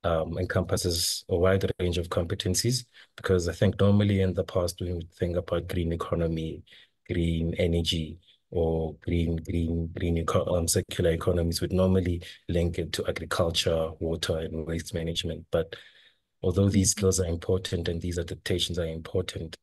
encompasses a wide range of competencies, because I think normally in the past when we think about green economy, green energy, or circular economies, would normally link it to agriculture, water, and waste management. But although these skills are important and these adaptations are important,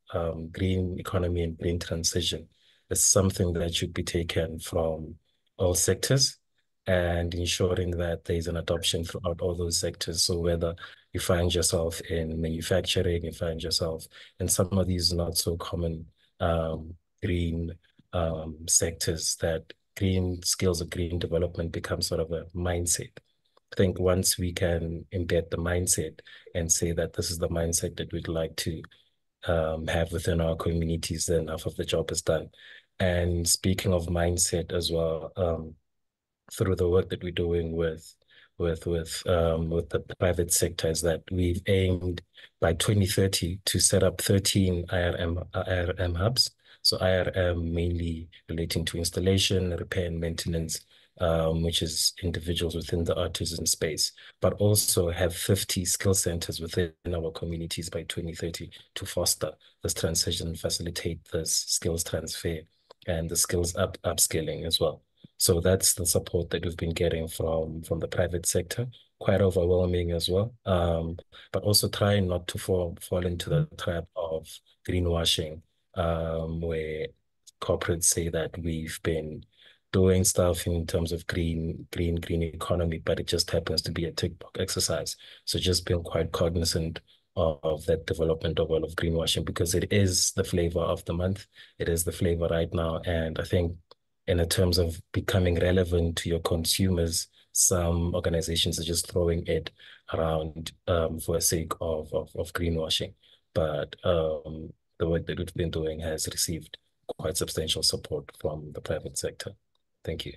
green economy and green transition is something that should be taken from all sectors and ensuring that there's an adoption throughout all those sectors. So whether you find yourself in manufacturing, you find yourself in some of these not so common green sectors, that green skills or green development becomes sort of a mindset. I think once we can embed the mindset and say that this is the mindset that we'd like to have within our communities, then half of the job is done. And speaking of mindset as well, through the work that we're doing with the private sector, is that we've aimed by 2030 to set up 13 IRM hubs. So IRM mainly relating to installation, repair, and maintenance, which is individuals within the artisan space, but also have 50 skill centers within our communities by 2030 to foster this transition, facilitate this skills transfer and the skills upskilling as well. So that's the support that we've been getting from the private sector, quite overwhelming as well, but also trying not to fall into the trap of greenwashing, where corporates say that we've been doing stuff in terms of green economy, but it just happens to be a tick box exercise. So just being quite cognizant of that development of all of greenwashing, because it is the flavor of the month. It is the flavor right now. And I think in terms of becoming relevant to your consumers, some organizations are just throwing it around for the sake of greenwashing. But the work that we've been doing has received quite substantial support from the private sector. Thank you.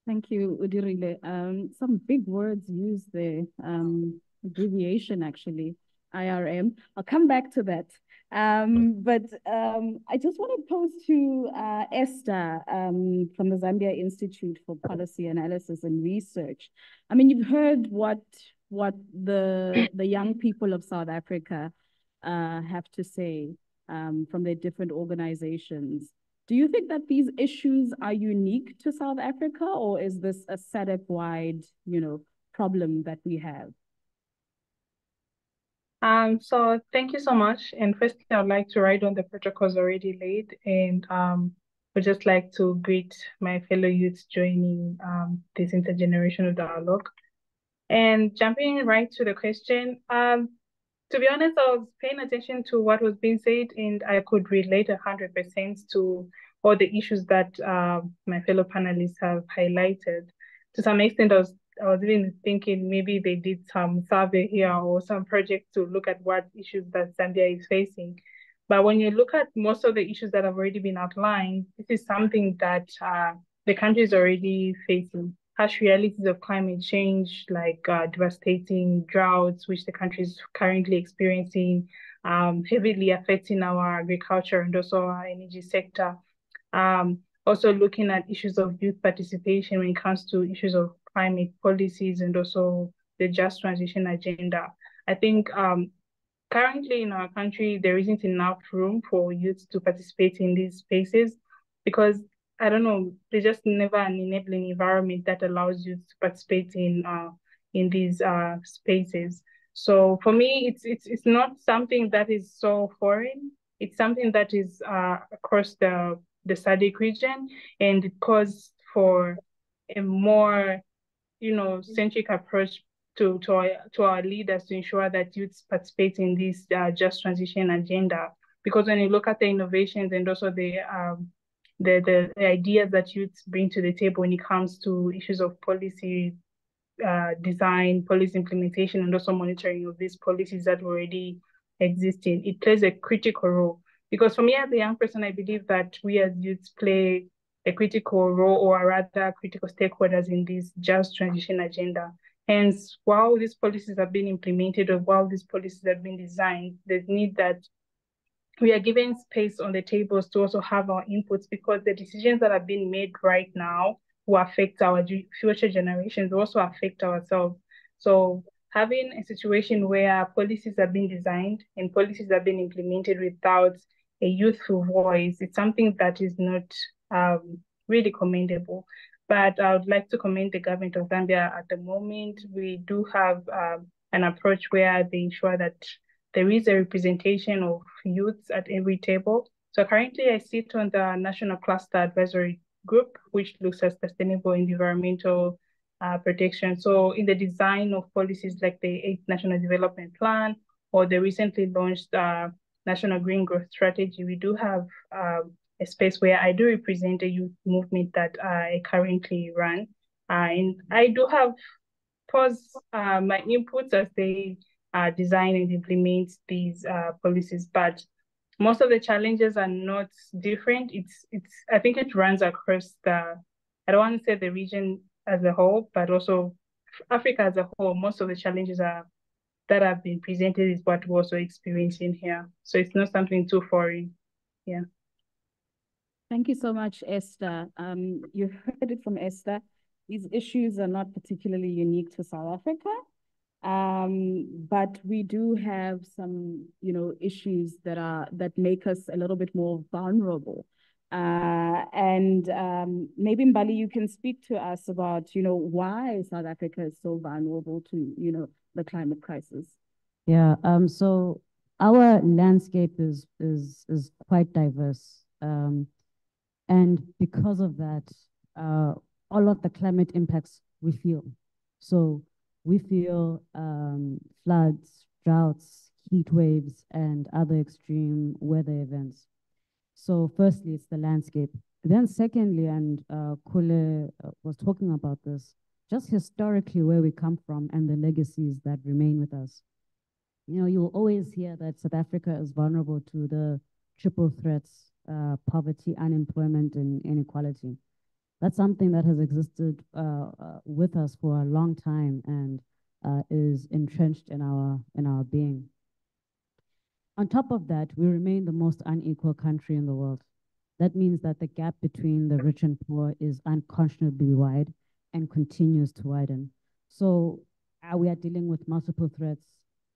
Thank you, Udirile. Some big words used there, abbreviation actually, IRM. I'll come back to that. But I just want to pose to Esther from the Zambia Institute for Policy Analysis and Research. I mean, you've heard what the young people of South Africa have to say from their different organizations. Do you think that these issues are unique to South Africa, or is this a SADC-wide, problem that we have? So thank you so much. And firstly, I'd like to write on the protocols already laid, and would just like to greet my fellow youths joining this intergenerational dialogue. And jumping right to the question, to be honest, I was paying attention to what was being said, and I could relate 100% to all the issues that my fellow panelists have highlighted. To some extent, I was even thinking maybe they did some survey here or some project to look at what issues that Zambia is facing. But when you look at most of the issues that have already been outlined, this is something that the country is already facing. Harsh realities of climate change, like devastating droughts, which the country is currently experiencing, heavily affecting our agriculture and also our energy sector. Also looking at issues of youth participation when it comes to issues of climate policies and also the just transition agenda. I think currently in our country, there isn't enough room for youth to participate in these spaces because, I don't know, there's just never an enabling environment that allows youth to participate in these spaces. So for me, it's not something that is so foreign. It's something that is across the SADC region, and it calls for a more, centric approach to our leaders to ensure that youths participate in this just transition agenda. Because when you look at the innovations and also the the ideas that youths bring to the table when it comes to issues of policy design, policy implementation, and also monitoring of these policies that already existing. It plays a critical role. Because for me as a young person, I believe that we as youths play a critical role, or rather critical stakeholders in this just transition agenda. Hence, while these policies have been implemented or while these policies have been designed, there's need that we are given space on the tables to also have our inputs, because the decisions that are being made right now will affect our future generations, will also affect ourselves. So having a situation where policies are being designed and policies are being implemented without a youthful voice, it's something that is not really commendable. But I would like to commend the government of Gambia at the moment. We do have an approach where they ensure that there is a representation of youths at every table. So currently I sit on the National Cluster Advisory Group, which looks at sustainable environmental protection. So in the design of policies like the 8th National Development Plan or the recently launched National Green Growth Strategy, we do have a space where I do represent a youth movement that I currently run. And I do have my inputs as they design and implement these policies, but most of the challenges are not different. I think it runs across I don't want to say the region as a whole, but also Africa as a whole. Most of the challenges that have been presented is what we're also experiencing here. So it's not something too foreign. Yeah. Thank you so much, Esther. You heard it from Esther. These issues are not particularly unique to South Africa. But we do have some, issues that make us a little bit more vulnerable. And maybe Mbali, you can speak to us about, why South Africa is so vulnerable to, the climate crisis. Yeah. So our landscape is quite diverse, and because of that, all of the climate impacts we feel. So we feel floods, droughts, heat waves, and other extreme weather events. So firstly, it's the landscape. Then secondly, and Kule was talking about this, just historically where we come from and the legacies that remain with us. You'll always hear that South Africa is vulnerable to the triple threats, poverty, unemployment, and inequality. That's something that has existed with us for a long time and is entrenched in our being. On top of that, we remain the most unequal country in the world. That means that the gap between the rich and poor is unconscionably wide and continues to widen. So we are dealing with multiple threats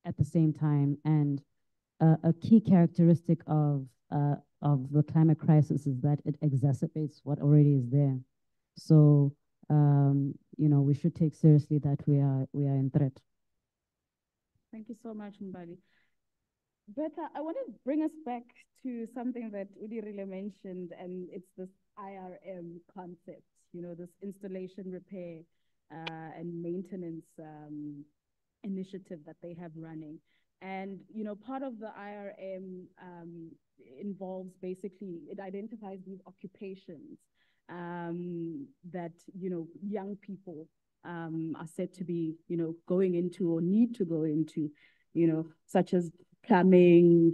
at the same time, and a key characteristic of the climate crisis is that it exacerbates what already is there. So, we should take seriously that we are in threat. Thank you so much, Mbali. Bertha, I want to bring us back to something that Udi really mentioned, and it's this IRM concept, this installation, repair, and maintenance initiative that they have running. And, part of the IRM involves basically, it identifies these occupations that, young people are said to be, going into or need to go into, such as plumbing,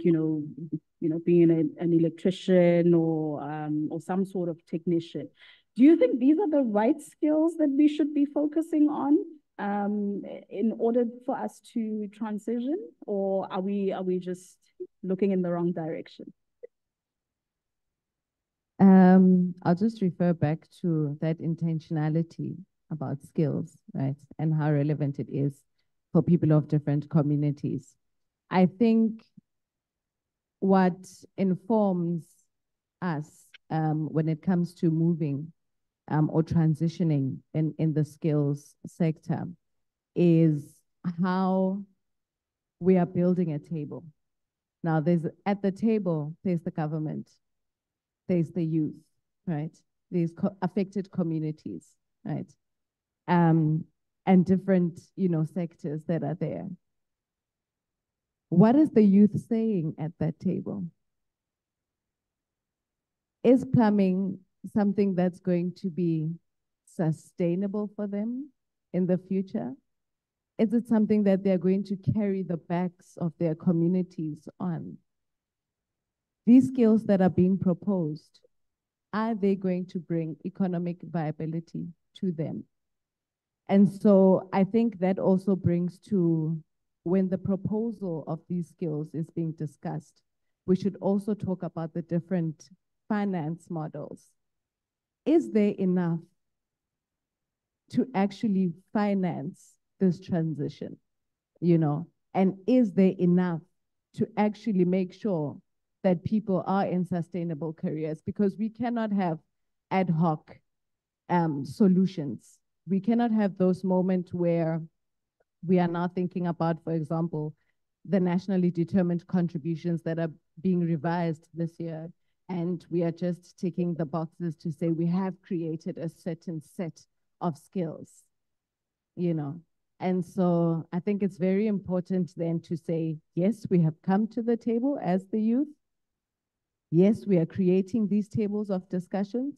being an electrician or some sort of technician. Do you think these are the right skills that we should be focusing on in order for us to transition, or are we just looking in the wrong direction? I'll just refer back to that intentionality about skills, right? And how relevant it is for people of different communities. I think what informs us when it comes to moving or transitioning in the skills sector is how we are building a table. Now, at the table, there's the government, there's the youth, right? There's affected communities, right? And different, sectors that are there. What is the youth saying at that table? is plumbing something that's going to be sustainable for them in the future? Is it something that they're going to carry the backs of their communities on? These skills that are being proposed, are they going to bring economic viability to them? And so I think that also brings to when the proposal of these skills is being discussed, we should also talk about the different finance models. Is there enough to actually finance this transition, you know? And is there enough to actually make sure that people are in sustainable careers? Because we cannot have ad hoc solutions. We cannot have those moments where we are now thinking about, for example, the nationally determined contributions that are being revised this year. And we are just ticking the boxes to say we have created a certain set of skills, you know. And so I think it's very important then to say, yes, we have come to the table as the youth. Yes, we are creating these tables of discussions,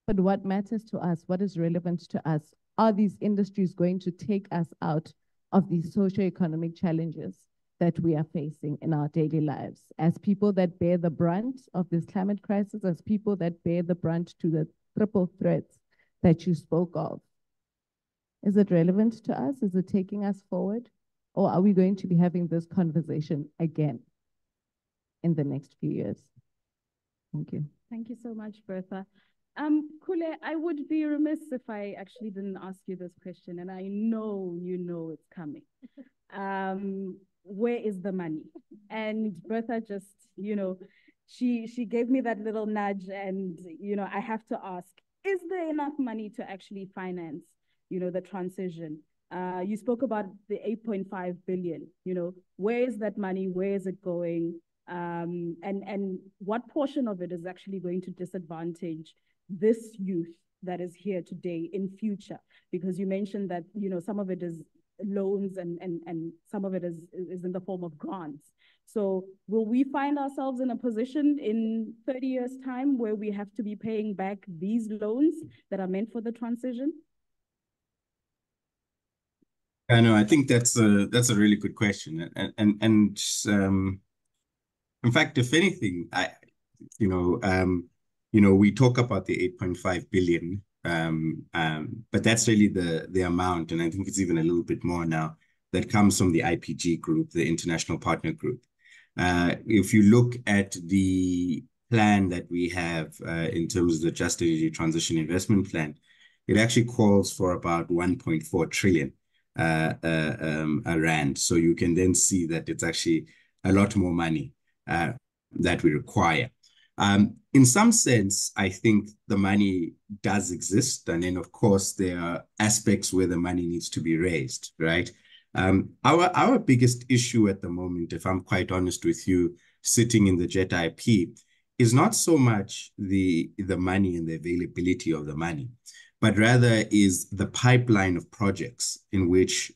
but what matters to us, what is relevant to us, are these industries going to take us out of these socioeconomic challenges that we are facing in our daily lives as people that bear the brunt of this climate crisis, as people that bear the brunt to the triple threats that you spoke of? Is it relevant to us? Is it taking us forward? Or are we going to be having this conversation again in the next few years? Thank you. Thank you so much, Bertha. Kule, I would be remiss if I actually didn't ask you this question, and I know you know it's coming. Where is the money? And Bertha just, you know, she gave me that little nudge, and, you know, I have to ask, is there enough money to actually finance, you know, the transition? You spoke about the 8.5 billion, you know, where is that money? Where is it going? And what portion of it is actually going to disadvantage this youth that is here today in future? Because you mentioned that, you know, some of it is loans and some of it is in the form of grants. So will we find ourselves in a position in 30 years' time where we have to be paying back these loans that are meant for the transition? I know. I think that's a really good question, and in fact, if anything, we talk about the 8.5 billion, but that's really the amount, and I think it's even a little bit more now, that comes from the IPG group, the International Partner Group. If you look at the plan that we have in terms of the Just Energy Transition Investment Plan, it actually calls for about 1.4 trillion rand. So you can then see that it's actually a lot more money that we require. In some sense, I think the money does exist. And then, of course, there are aspects where the money needs to be raised, right? Our biggest issue at the moment, if I'm quite honest with you, sitting in the JET IP, is not so much the money and the availability of the money, but rather is the pipeline of projects in which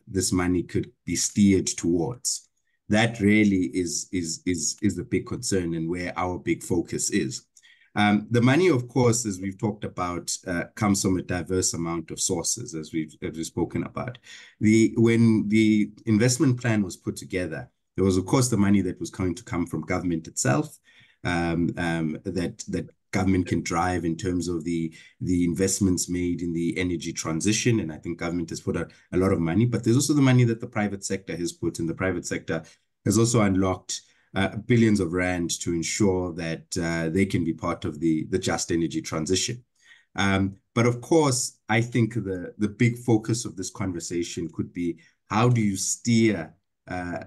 this money could be steered towards. That really is the big concern and where our big focus is. The money, of course, as we've talked about, comes from a diverse amount of sources, as we've spoken about. When the investment plan was put together, there was, of course, the money that was going to come from government itself, that government can drive in terms of the investments made in the energy transition. And I think government has put out a lot of money, but there's also the money that the private sector has put in. The private sector has also unlocked billions of rand to ensure that they can be part of the just energy transition. But of course, I think the big focus of this conversation could be, how do you steer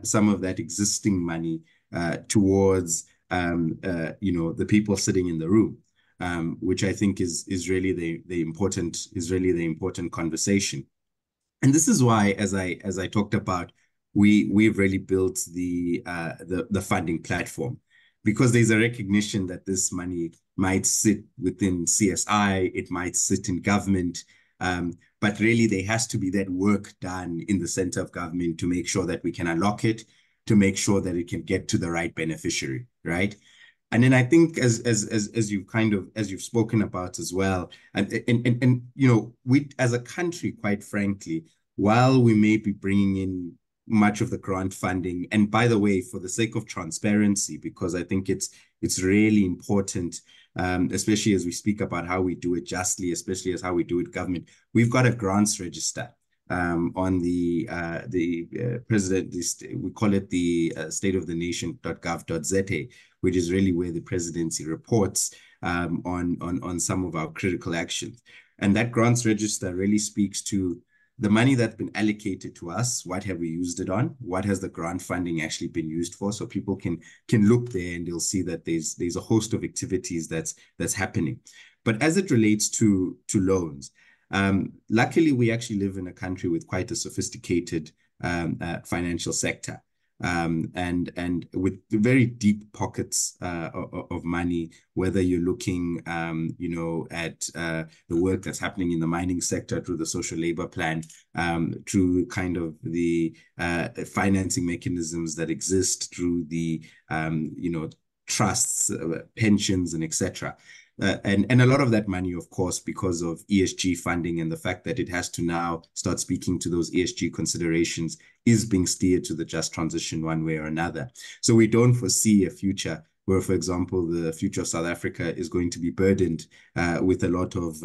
some of that existing money towards the people sitting in the room, which I think is really the important conversation. And this is why, as I talked about, we've really built the funding platform, because there's a recognition that this money might sit within CSI, it might sit in government, but really there has to be that work done in the center of government to make sure that we can unlock it, to make sure that it can get to the right beneficiary, right? And then I think as you've spoken about as well, and you know, we as a country, quite frankly, while we may be bringing in much of the grant funding, and by the way, for the sake of transparency, because I think it's really important, especially as we speak about how we do it justly, especially as how we do it government. We've got a grants register on the president, we call it the stateofthenation.gov.za, which is really where the presidency reports on some of our critical actions. And that grants register really speaks to the money that's been allocated to us. What have we used it on? What has the grant funding actually been used for? So people can look there and they'll see that there's a host of activities that's happening. But as it relates to loans, luckily we actually live in a country with quite a sophisticated financial sector. And with very deep pockets of money, whether you're looking, you know, at the work that's happening in the mining sector through the social labor plan, through kind of the financing mechanisms that exist through the, you know, trusts, pensions, and etc. And a lot of that money, of course, because of ESG funding and the fact that it has to now start speaking to those ESG considerations, is being steered to the just transition one way or another. So we don't foresee a future where, for example, the future of South Africa is going to be burdened with a lot of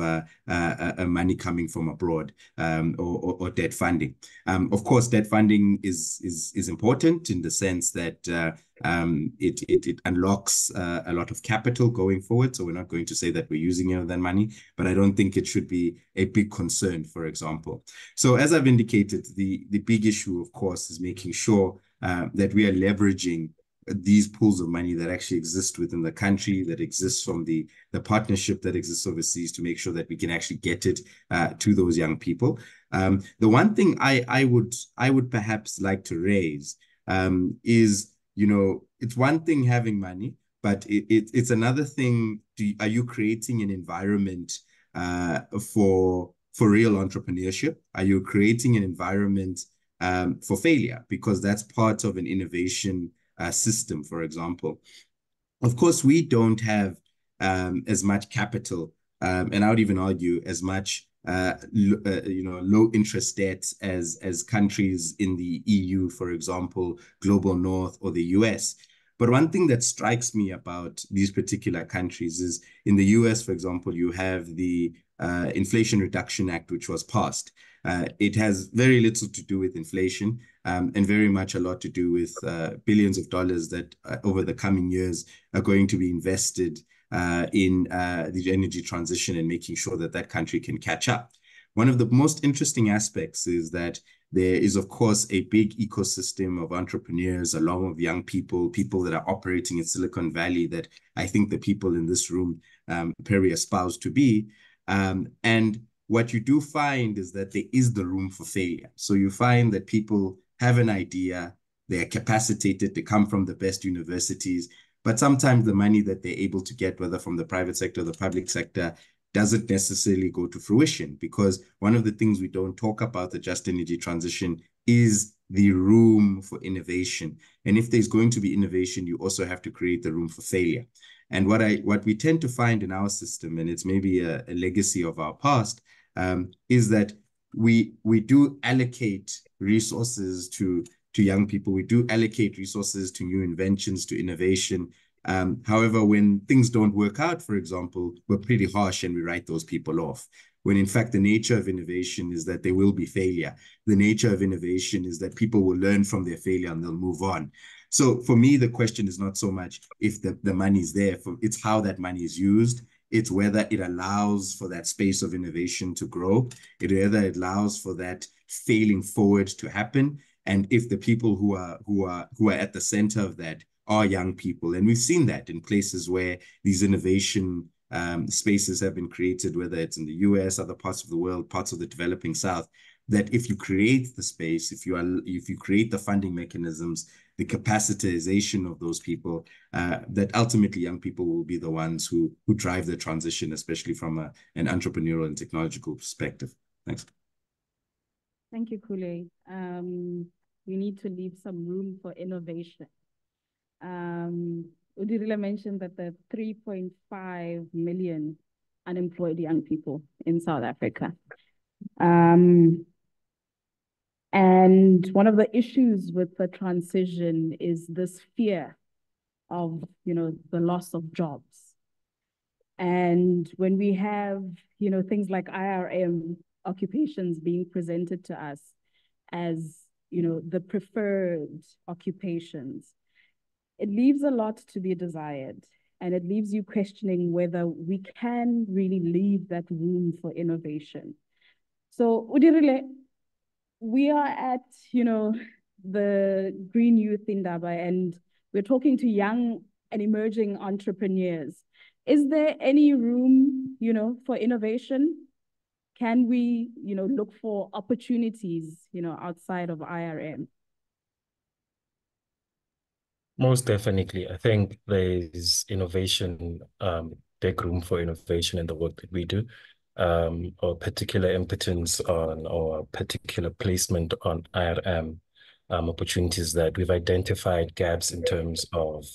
money coming from abroad or debt funding. Of course, debt funding is important in the sense that it unlocks a lot of capital going forward. So we're not going to say that we're using any of that money, but I don't think it should be a big concern, for example. So as I've indicated, the big issue, of course, is making sure that we are leveraging these pools of money that actually exist within the country, that exists from the partnership that exists overseas, to make sure that we can actually get it to those young people. The one thing I would perhaps like to raise is, you know, it's one thing having money, but it's another thing. Are you creating an environment for real entrepreneurship? Are you creating an environment for failure? Because that's part of an innovation system, for example. Of course, we don't have as much capital, and I would even argue as much you know, low interest debt as countries in the EU, for example, Global North or the US. But one thing that strikes me about these particular countries is, in the US, for example, you have the Inflation Reduction Act, which was passed. It has very little to do with inflation, and very much a lot to do with billions of dollars that over the coming years are going to be invested in the energy transition and making sure that that country can catch up. One of the most interesting aspects is that there is, of course, a big ecosystem of entrepreneurs, along with young people that are operating in Silicon Valley, that I think the people in this room very espouse to be. And what you do find is that there is the room for failure. So you find that people have an idea, they're capacitated, they come from the best universities, but sometimes the money that they're able to get, whether from the private sector or the public sector, doesn't necessarily go to fruition, because one of the things we don't talk about the just energy transition is the room for innovation. And if there's going to be innovation, you also have to create the room for failure. And what we tend to find in our system, and it's maybe a legacy of our past, is that we do allocate resources to young people. We do allocate resources to new inventions, to innovation. However, when things don't work out, for example, we're pretty harsh and we write those people off. When in fact, the nature of innovation is that there will be failure. The nature of innovation is that people will learn from their failure and they'll move on. So for me, the question is not so much if the money is there, it's how that money is used. It's whether it allows for that space of innovation to grow. Whether it allows for that failing forward to happen. And if the people who are at the center of that are young people. And we've seen that in places where these innovation spaces have been created, whether it's in the US, other parts of the world, parts of the developing South, that if you create the space, if you create the funding mechanisms, the capacitization of those people, that ultimately young people will be the ones who drive the transition, especially from an entrepreneurial and technological perspective. Thanks. Thank you, Kule. We need to leave some room for innovation. Udirile mentioned that there are 3.5 million unemployed young people in South Africa. And one of the issues with the transition is this fear of, the loss of jobs. And when we have, things like IRM occupations being presented to us as, the preferred occupations, it leaves a lot to be desired. And it leaves you questioning whether we can really leave that room for innovation. So, Udirile, we are at, the Green Youth Indaba, and we're talking to young and emerging entrepreneurs. Is there any room, for innovation? Can we, look for opportunities, outside of IRM? Most definitely. I think there's innovation, big room for innovation in the work that we do, or particular impotence on or particular placement on IRM opportunities that we've identified gaps in terms of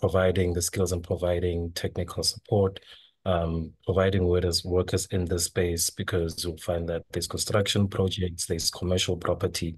providing the skills and providing technical support, providing workers in this space, because you'll find that there's construction projects, there's commercial property,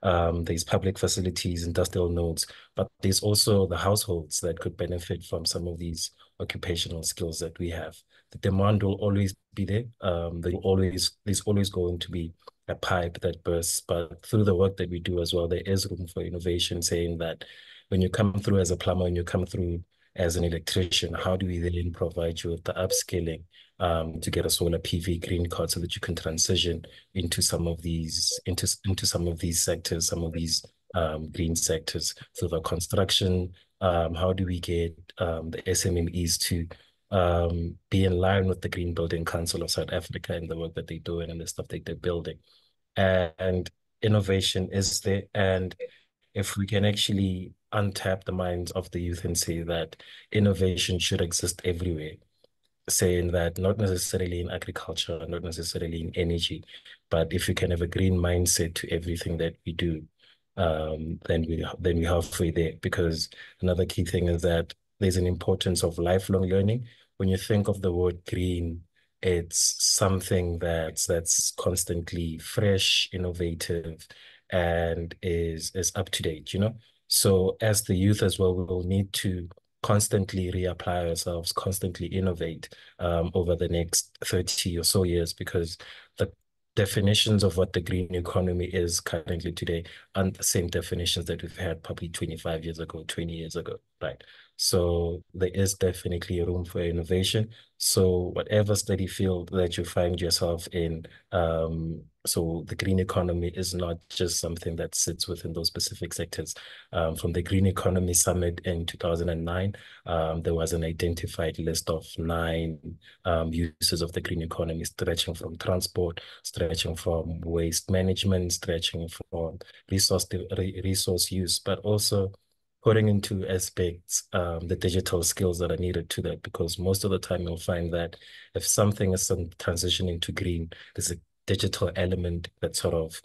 there's public facilities, industrial nodes, but there's also the households that could benefit from some of these occupational skills that we have. The demand will always be there. There's always going to be a pipe that bursts, but through the work that we do as well, there is room for innovation, saying that when you come through as a plumber, when you come through as an electrician, how do we then provide you with the upskilling to get a solar PV green card so that you can transition into some of these some of these sectors, some of these green sectors. So the construction, how do we get the SMMEs to be in line with the Green Building Council of South Africa and the work that they're doing and the stuff that they're building. And innovation is there. And if we can actually untap the minds of the youth and say that innovation should exist everywhere, saying that not necessarily in agriculture, not necessarily in energy, but if we can have a green mindset to everything that we do, then we're halfway there. Because another key thing is that there's an importance of lifelong learning. When you think of the word green, it's something that's constantly fresh, innovative, and is up to date, So as the youth as well, we will need to constantly reapply ourselves, constantly innovate over the next 30 or so years, because the definitions of what the green economy is currently today aren't the same definitions that we've had probably 25 years ago, 20 years ago, right? So there is definitely a room for innovation. So whatever study field that you find yourself in, so the green economy is not just something that sits within those specific sectors. From the Green Economy Summit in 2009, there was an identified list of 9 uses of the green economy, stretching from transport, stretching from waste management, stretching from resource use, but also putting into aspects the digital skills that are needed to that, because most of the time you'll find that if something is transitioning to green, there's a digital element that sort of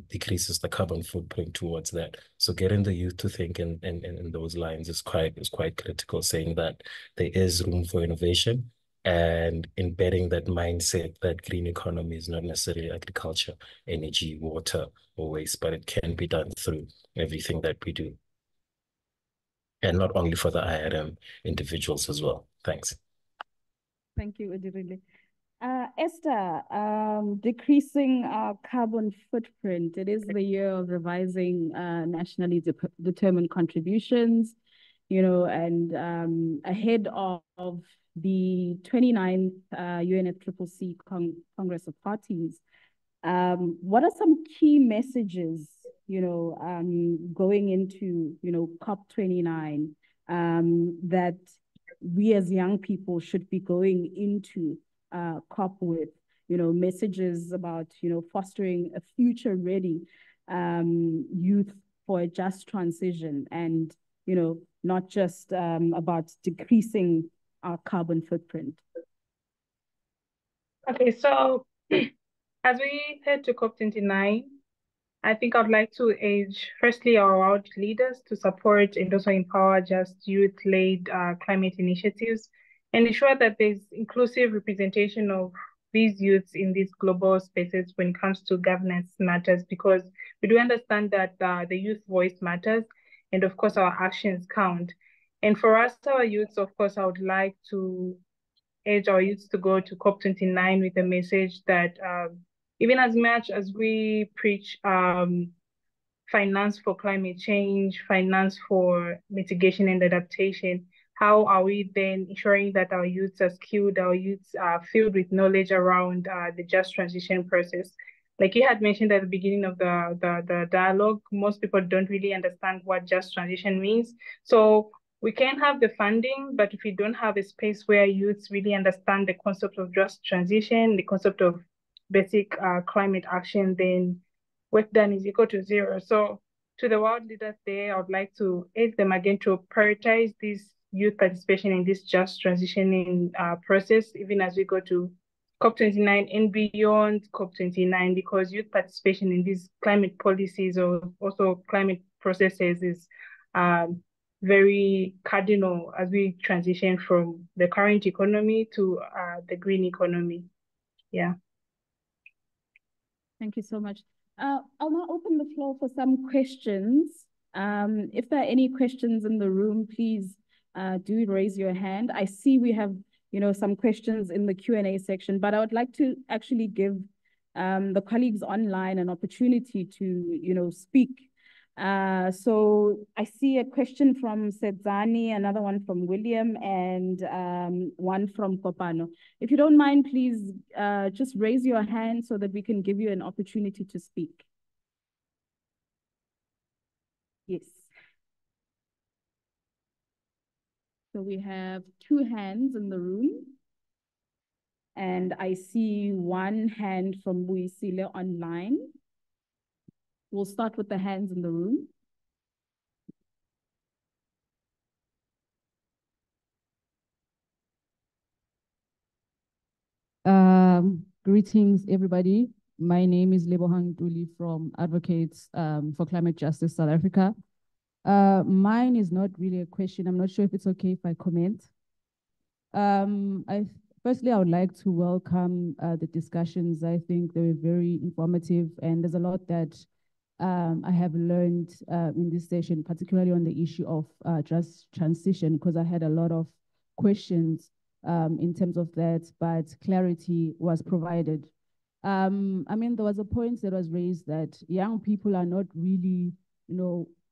decreases the carbon footprint towards that. So getting the youth to think in those lines is quite critical, saying that there is room for innovation and embedding that mindset that green economy is not necessarily agriculture, energy, water, or waste, but it can be done through everything that we do. And not only for the IRM individuals as well. Thanks. Thank you, Udirile. Esther, decreasing our carbon footprint. It is the year of revising nationally determined contributions, and ahead of the 29th UNFCCC Congress of Parties. What are some key messages, going into, COP29 that we as young people should be going into COP with, messages about, fostering a future-ready youth for a just transition and, not just about decreasing our carbon footprint? Okay, so as we head to COP29, I think I'd like to urge, firstly, our world leaders to support and also empower just youth-led climate initiatives and ensure that there's inclusive representation of these youths in these global spaces when it comes to governance matters, because we do understand that the youth voice matters, and of course our actions count. And for us, our youths, of course, I would like to urge our youths to go to COP29 with a message that even as much as we preach finance for climate change, finance for mitigation and adaptation, how are we then ensuring that our youths are skilled, our youths are filled with knowledge around the just transition process? Like you had mentioned at the beginning of the dialogue, most people don't really understand what just transition means. So we can have the funding, but if we don't have a space where youths really understand the concept of just transition, the concept of basic climate action, then work done is equal to zero. So to the world leaders there, I would like to urge them again to prioritize this youth participation in this just transitioning process, even as we go to COP29 and beyond COP29, because youth participation in these climate policies or also climate processes is very cardinal as we transition from the current economy to the green economy. Yeah. Thank you so much. I'll now open the floor for some questions. If there are any questions in the room, please do raise your hand. I see we have, some questions in the Q&A section, but I would like to actually give the colleagues online an opportunity to, speak. So I see a question from Sedzani, another one from William, and one from Kopano. If you don't mind, please just raise your hand so that we can give you an opportunity to speak. Yes. So we have 2 hands in the room. And I see 1 hand from Muisile online. We'll start with the hands in the room. Greetings, everybody. My name is Lebohang Luthuli from Advocates for Climate Justice South Africa. Mine is not really a question. I'm not sure if it's okay if I comment. Firstly, I would like to welcome the discussions. I think they were very informative, and there's a lot that I have learned in this session, particularly on the issue of just transition, because I had a lot of questions in terms of that, but clarity was provided. I mean, there was a point that was raised that young people are not really,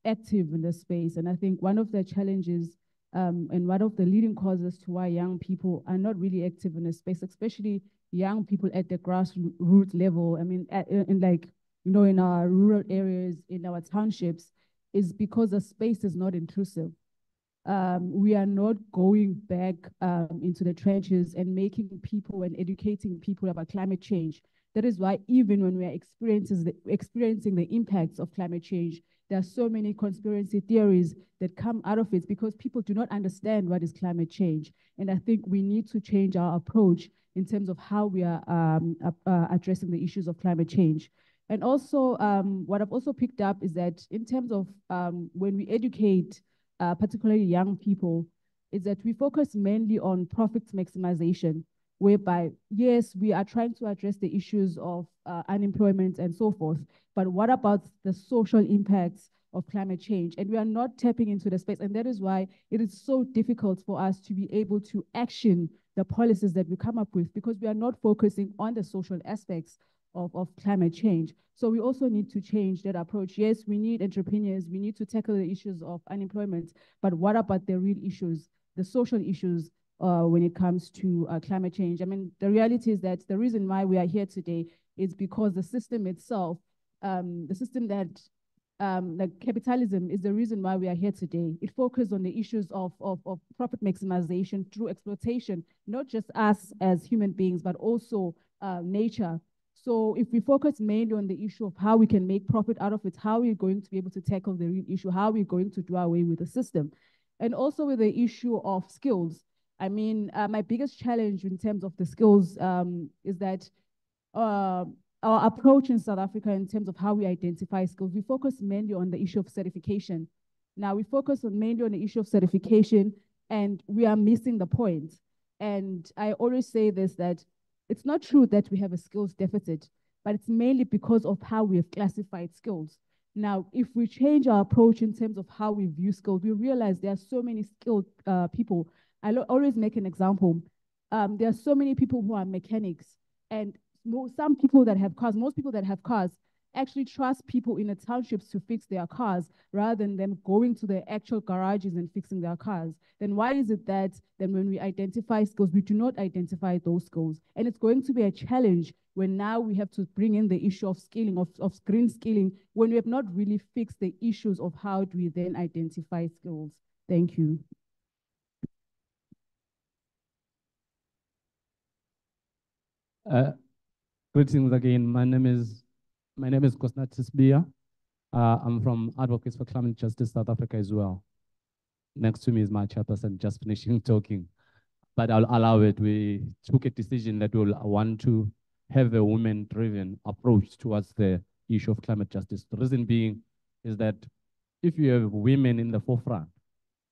active in the space. And I think one of the challenges and one of the leading causes to why young people are not really active in the space, especially young people at the grassroots level, I mean, in our rural areas, in our townships, is because the space is not inclusive. We are not going back into the trenches and making people and educating people about climate change. That is why even when we are experiencing the impacts of climate change, there are so many conspiracy theories that come out of it because people do not understand what is climate change. And I think we need to change our approach in terms of how we are addressing the issues of climate change. And also, what I've also picked up is that in terms of when we educate particularly young people, is that we focus mainly on profit maximization, whereby, yes, we are trying to address the issues of unemployment and so forth, but what about the social impacts of climate change? And we are not tapping into the space, and that is why it is so difficult for us to be able to action the policies that we come up with, because we are not focusing on the social aspects of climate change. So we also need to change that approach. Yes, we need entrepreneurs, we need to tackle the issues of unemployment, but what about the real issues, the social issues when it comes to climate change? I mean, the reality is that the reason why we are here today is because the system itself, the system that like capitalism is the reason why we are here today. It focuses on the issues of profit maximization through exploitation, not just us as human beings, but also nature. So if we focus mainly on the issue of how we can make profit out of it, how we're going to be able to tackle the real issue, how we're going to do away with the system. And also with the issue of skills. I mean, my biggest challenge in terms of the skills is that our approach in South Africa in terms of how we identify skills, we focus mainly on the issue of certification. Now, we focus mainly on the issue of certification, and we are missing the point. And I always say this, that it's not true that we have a skills deficit, but it's mainly because of how we have classified skills. Now, if we change our approach in terms of how we view skills, we realize there are so many skilled people. I always make an example. There are so many people who are mechanics, and some people that have cars, most people that have cars actually trust people in the townships to fix their cars rather than them going to the actual garages and fixing their cars. Then why is it that then when we identify skills, we do not identify those skills? And it's going to be a challenge when now we have to bring in the issue of skilling, of green skilling, when we have not really fixed the issues of how do we then identify skills. Thank you. Greetings again. My name is Kosnatis Bia. I'm from Advocates for Climate Justice South Africa as well. Next to me is my chairperson just finishing talking, but I'll allow it. We took a decision that we'll want to have a women-driven approach towards the issue of climate justice. The reason being is that if you have women in the forefront,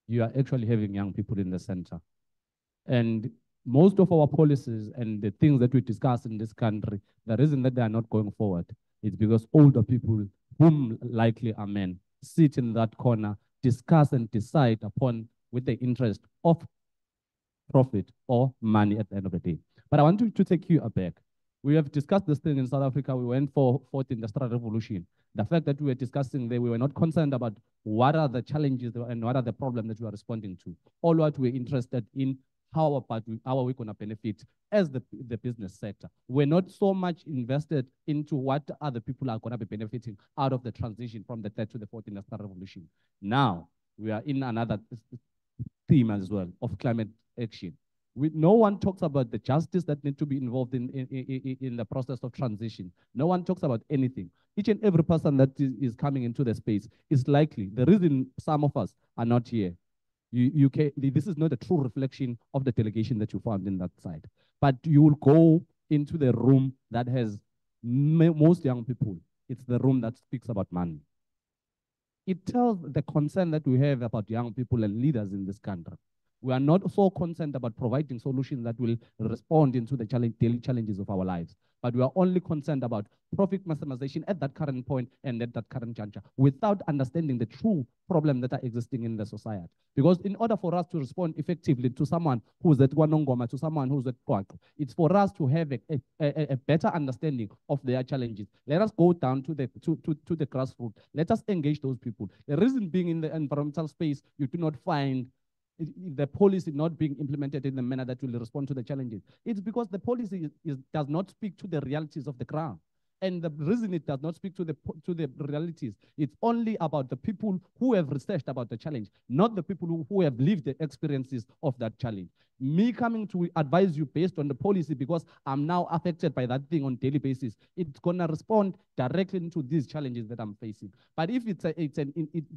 you are actually having young people in the center. And most of our policies and the things that we discuss in this country, the reason that they are not going forward is because older people, whom likely are men, sit in that corner, discuss and decide upon with the interest of profit or money at the end of the day. But I want to take you aback. We have discussed this thing in South Africa. We went for fourth industrial revolution. The fact that we were discussing there, we were not concerned about what are the challenges and what are the problems that we are responding to. All what we're interested in, how are we going to benefit as the business sector? We're not so much invested into what other people are going to be benefiting out of the transition from the third to the fourth industrial revolution. Now, we are in another theme as well of climate action. No one talks about the justice that needs to be involved in the process of transition. No one talks about anything. Each and every person that is coming into the space is likely. The reason some of us are not here, this is not a true reflection of the delegation that you found in that side. But you will go into the room that has most young people. It's the room that speaks about money. It tells the concern that we have about young people and leaders in this country. We are not so concerned about providing solutions that will respond into the daily challenges of our lives, but we are only concerned about profit maximization at that current point and at that current juncture without understanding the true problems that are existing in the society. Because in order for us to respond effectively to someone who's at Wanongoma, to someone who's at Kwako, it's for us to have a better understanding of their challenges. Let us go down to the grassroots. Let us engage those people. The reason being in the environmental space, you do not find the policy not being implemented in the manner that will respond to the challenges. It's because the policy does not speak to the realities of the ground. And the reason it does not speak to the realities, it's only about the people who have researched about the challenge, not the people who have lived the experiences of that challenge. Me coming to advise you based on the policy because I'm now affected by that thing on a daily basis, it's going to respond directly to these challenges that I'm facing. But if it's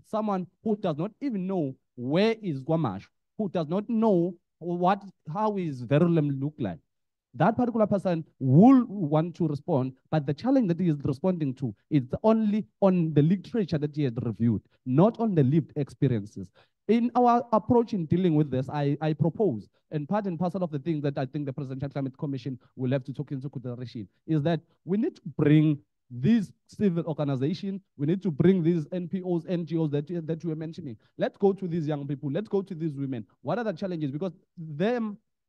someone who does not even know where is Guamash, who does not know how is Verulam look like, that particular person will want to respond, but the challenge that he is responding to is only on the literature that he has reviewed, not on the lived experiences. In our approach in dealing with this, I propose, and part and parcel of the things that I think the Presidential Climate Commission will have to take into consideration, is that we need to bring these civil organizations, we need to bring these NPOs, NGOs that you were mentioning. Let's go to these young people, let's go to these women. What are the challenges? Because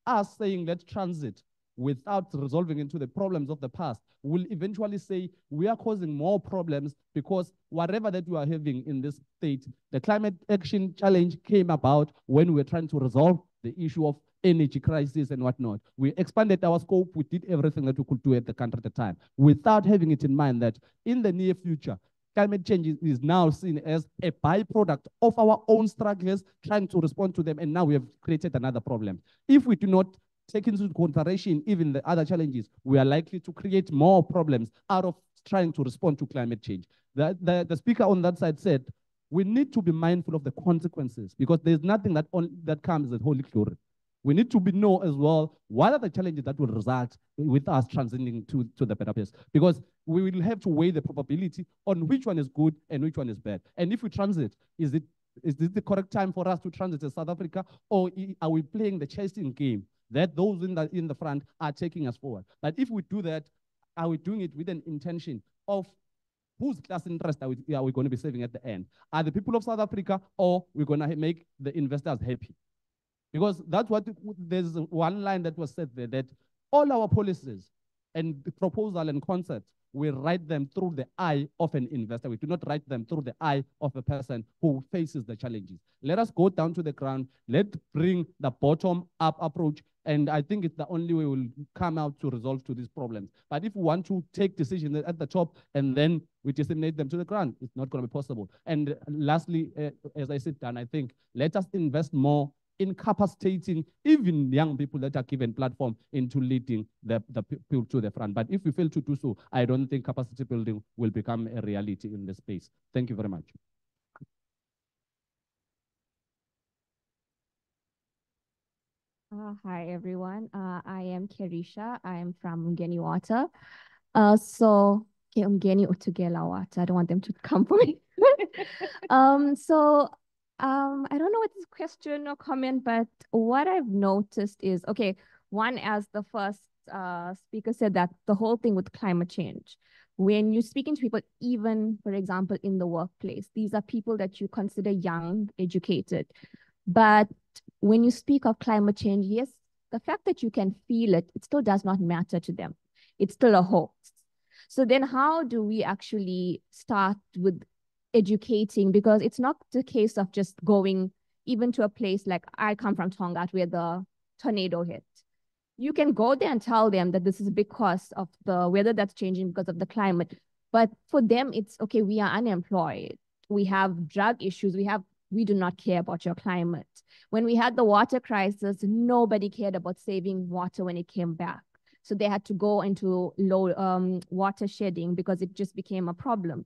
us saying let's transit without resolving into the problems of the past will eventually say we are causing more problems because whatever that we are having in this state, the climate action challenge came about when we were trying to resolve the issue of energy crisis and whatnot. We expanded our scope, we did everything that we could do at the country at the time without having it in mind that in the near future, climate change is now seen as a byproduct of our own struggles, trying to respond to them, and now we have created another problem. If we do not take into consideration even the other challenges, we are likely to create more problems out of trying to respond to climate change. The speaker on that side said, we need to be mindful of the consequences because there's nothing that comes as holy glory. We need to know as well what are the challenges that will result with us transitioning to the better place. Because we will have to weigh the probability on which one is good and which one is bad. And if we transit, is this the correct time for us to transit to South Africa, or are we playing the chasing game that those in the front are taking us forward? But if we do that, are we doing it with an intention of whose class interest are we going to be saving at the end? Are the people of South Africa, or we're going to make the investors happy? Because that's what, there's one line that was said there, that all our policies and proposal and concepts, we write them through the eye of an investor. We do not write them through the eye of a person who faces the challenges. Let us go down to the ground. Let's bring the bottom-up approach. And I think it's the only way we'll come out to resolve to these problems. But if we want to take decisions at the top and then we disseminate them to the ground, it's not going to be possible. And lastly, as I said, Dan, I think let us invest more in capacitating even young people that are given platform into leading the people to the front. But if we fail to do so, I don't think capacity building will become a reality in this space. Thank you very much. Hi, everyone. I am Kerisha. I am from Mgeni Water. Mgeni Utugela Water. I don't want them to come for me. I don't know what this question or comment, but what I've noticed is, okay, one, as the first speaker said, that the whole thing with climate change, when you're speaking to people, even, for example, in the workplace, these are people that you consider young, educated. But when you speak of climate change, yes, the fact that you can feel it, it still does not matter to them. It's still a hoax. So then how do we actually start with educating? Because it's not the case of just going even to a place like I come from Tongaat where the tornado hit. You can go there and tell them that this is because of the weather that's changing because of the climate. But for them, it's okay, we are unemployed. We have drug issues. We do not care about your climate. When we had the water crisis, nobody cared about saving water when it came back. So they had to go into low water shedding because it just became a problem.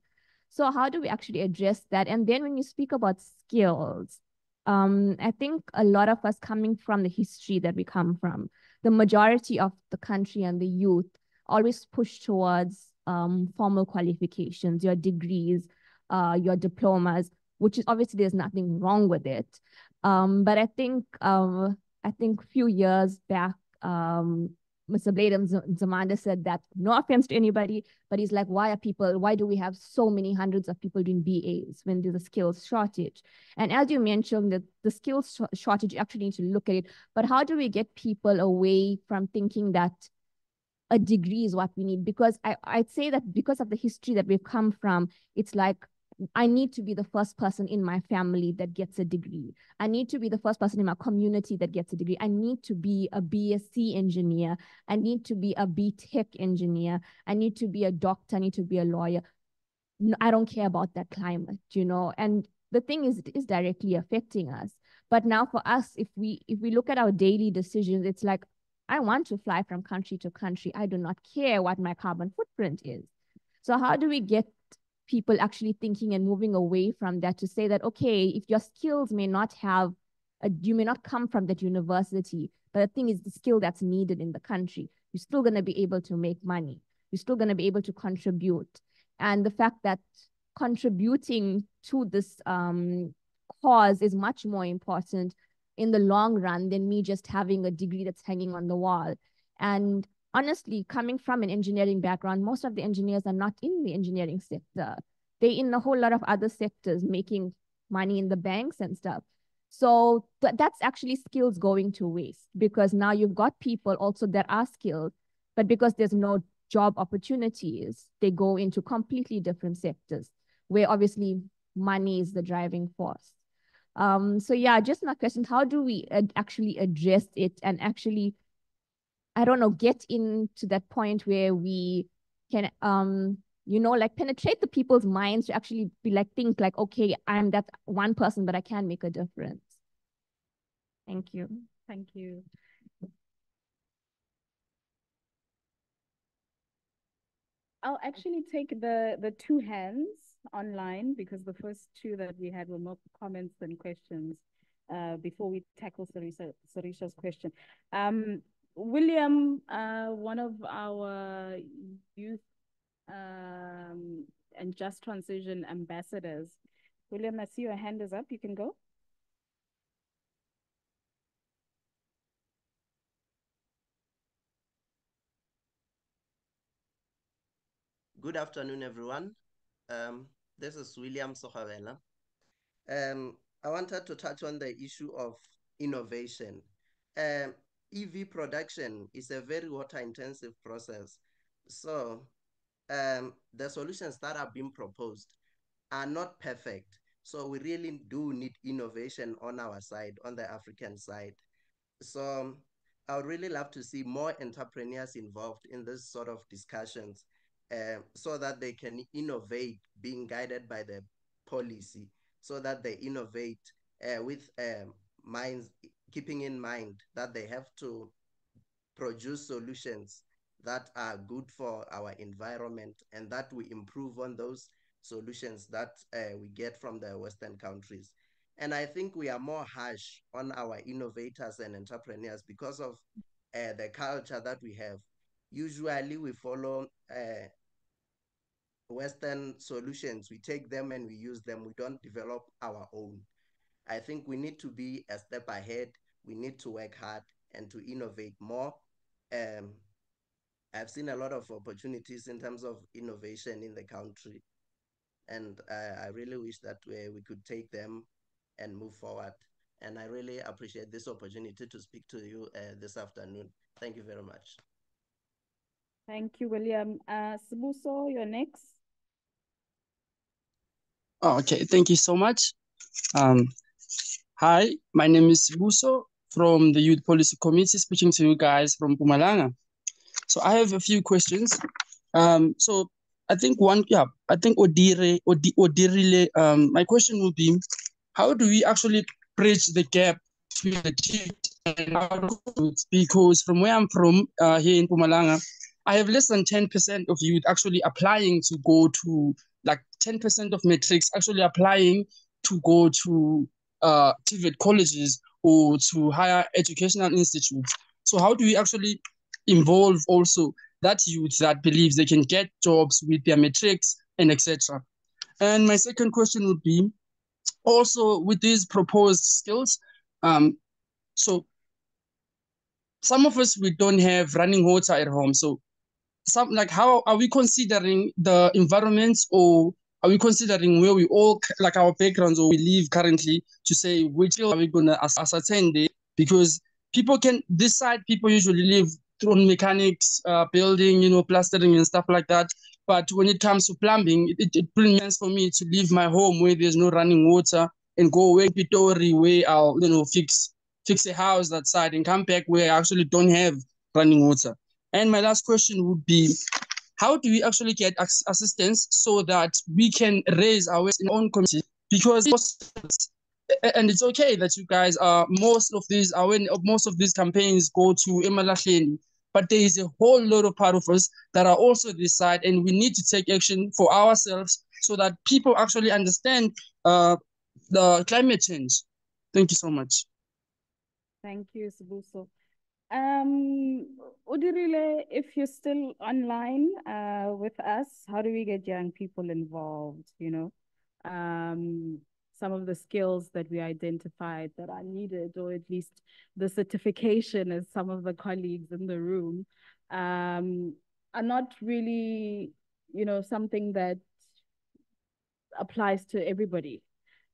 So how do we actually address that? And then when you speak about skills, I think a lot of us coming from the history that we come from, the majority of the country and the youth always push towards formal qualifications, your degrees, your diplomas, which is obviously there's nothing wrong with it. But I think a few years back, Mr. Blade Zamanda said that, no offense to anybody, but he's like, why do we have so many hundreds of people doing BAs when there's a skills shortage? And as you mentioned, the skills shortage, you actually need to look at it, but how do we get people away from thinking that a degree is what we need? Because I'd say that because of the history that we've come from, it's like, I need to be the first person in my family that gets a degree. I need to be the first person in my community that gets a degree. I need to be a BSc engineer. I need to be a BTech engineer. I need to be a doctor. I need to be a lawyer. No, I don't care about that climate, you know? And the thing is, it is directly affecting us. But now for us, if we look at our daily decisions, it's like, I want to fly from country to country. I do not care what my carbon footprint is. So how do we get people actually thinking and moving away from that to say that, okay, if your skills may not have, you may not come from that university, but the thing is the skill that's needed in the country, you're still going to be able to make money. You're still going to be able to contribute. And the fact that contributing to this cause is much more important in the long run than me just having a degree that's hanging on the wall. And honestly, coming from an engineering background, most of the engineers are not in the engineering sector. They're in a whole lot of other sectors, making money in the banks and stuff. So that's actually skills going to waste, because now you've got people also that are skilled, but because there's no job opportunities, they go into completely different sectors where obviously money is the driving force. So yeah, just my question, how do we actually address it and actually, I don't know, get into that point where we can, you know, like penetrate the people's minds to actually be like, think like, okay, I'm that one person, but I can make a difference. Thank you. Thank you. I'll actually take the two hands online, because the first two that we had were more comments than questions. before we tackle Sarisha's question. William, one of our youth and Just Transition ambassadors. William, I see your hand is up. You can go. Good afternoon, everyone. This is William Sohavela. I wanted to touch on the issue of innovation. EV production is a very water-intensive process. So the solutions that are being proposed are not perfect. So we really do need innovation on our side, on the African side. So I would really love to see more entrepreneurs involved in this sort of discussions so that they can innovate being guided by the policy, so that they innovate with minds, keeping in mind that they have to produce solutions that are good for our environment and that we improve on those solutions that we get from the Western countries. And I think we are more harsh on our innovators and entrepreneurs because of the culture that we have. Usually we follow Western solutions. We take them and we use them. We don't develop our own. I think we need to be a step ahead. We need to work hard and to innovate more. I've seen a lot of opportunities in terms of innovation in the country. And I really wish that we could take them and move forward. And I really appreciate this opportunity to speak to you this afternoon. Thank you very much. Thank you, William. Sibuso, you're next. Oh, okay, thank you so much. Hi, my name is Sibuso from the Youth Policy Committee, speaking to you guys from Mpumalanga. So I have a few questions. So I think Odirile, my question would be, how do we actually bridge the gap between the youth and outputs? Because from where I'm from, here in Mpumalanga, I have less than 10% of youth actually applying to go to, like 10% of matrix actually applying to go to TVET colleges or to higher educational institutes. So how do we actually involve also that youth that believes they can get jobs with their matrix and etc.? And my second question would be, also with these proposed skills, so some of us, we don't have running water at home. So how are we considering the environments, or are we considering where we all, like our backgrounds or we live currently, to say which are we going to ascertain there? Because people usually live through mechanics, building, plastering and stuff like that. But when it comes to plumbing, it brings sense for me to leave my home where there's no running water and go away to Pitori where I'll, fix a house that side and come back where I actually don't have running water. And my last question would be, how do we actually get assistance so that we can raise our own community? Because and it's okay that you guys most of these campaigns go to Emalahleni, but there is a whole lot of part of us that are also this side, and we need to take action for ourselves so that people actually understand the climate change. Thank you so much. Thank you, Sibuso. Udirile, if you're still online with us, how do we get young people involved? Some of the skills that we identified that are needed, or at least the certification, as some of the colleagues in the room, are not really, something that applies to everybody.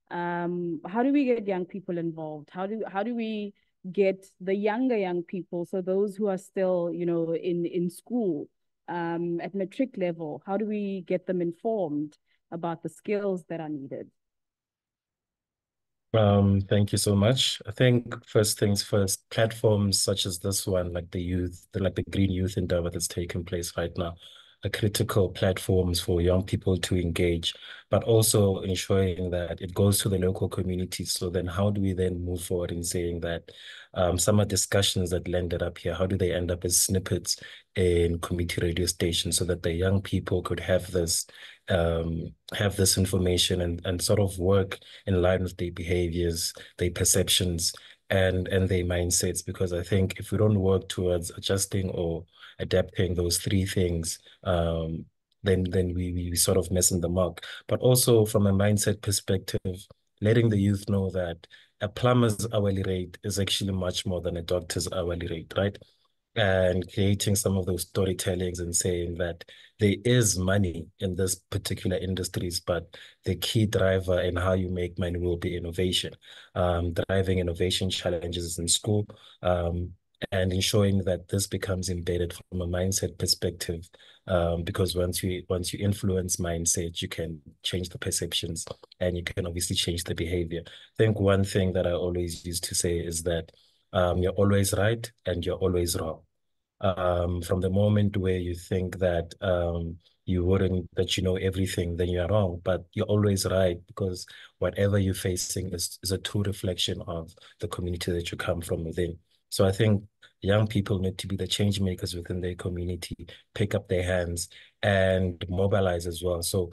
How do we get young people involved? How do we get the young people, so those who are still, in school, at matric level, how do we get them informed about the skills that are needed? Thank you so much. I think first things first, platforms such as this one, like the Green Youth Endeavor that's taking place right now, are critical platforms for young people to engage, but also ensuring that it goes to the local communities. So then how do we then move forward in saying that some of the discussions that landed up here, how do they end up as snippets in community radio stations so that the young people could have this have this information and sort of work in line with their behaviors, their perceptions, and their mindsets. Because I think if we don't work towards adjusting or adapting those three things, then we sort of missing the mark. But also from a mindset perspective, letting the youth know that a plumber's hourly rate is actually much more than a doctor's hourly rate, right? And creating some of those storytellings and saying that there is money in this particular industries, but the key driver in how you make money will be innovation, driving innovation challenges in school, and ensuring that this becomes embedded from a mindset perspective, because once you influence mindset, you can change the perceptions and you can obviously change the behavior. I think one thing that I always used to say is that you're always right and you're always wrong. From the moment where you think that that you know everything, then you're wrong, but you're always right, because whatever you're facing is a true reflection of the community that you come from within. So I think young people need to be the change makers within their community, pick up their hands and mobilize as well. So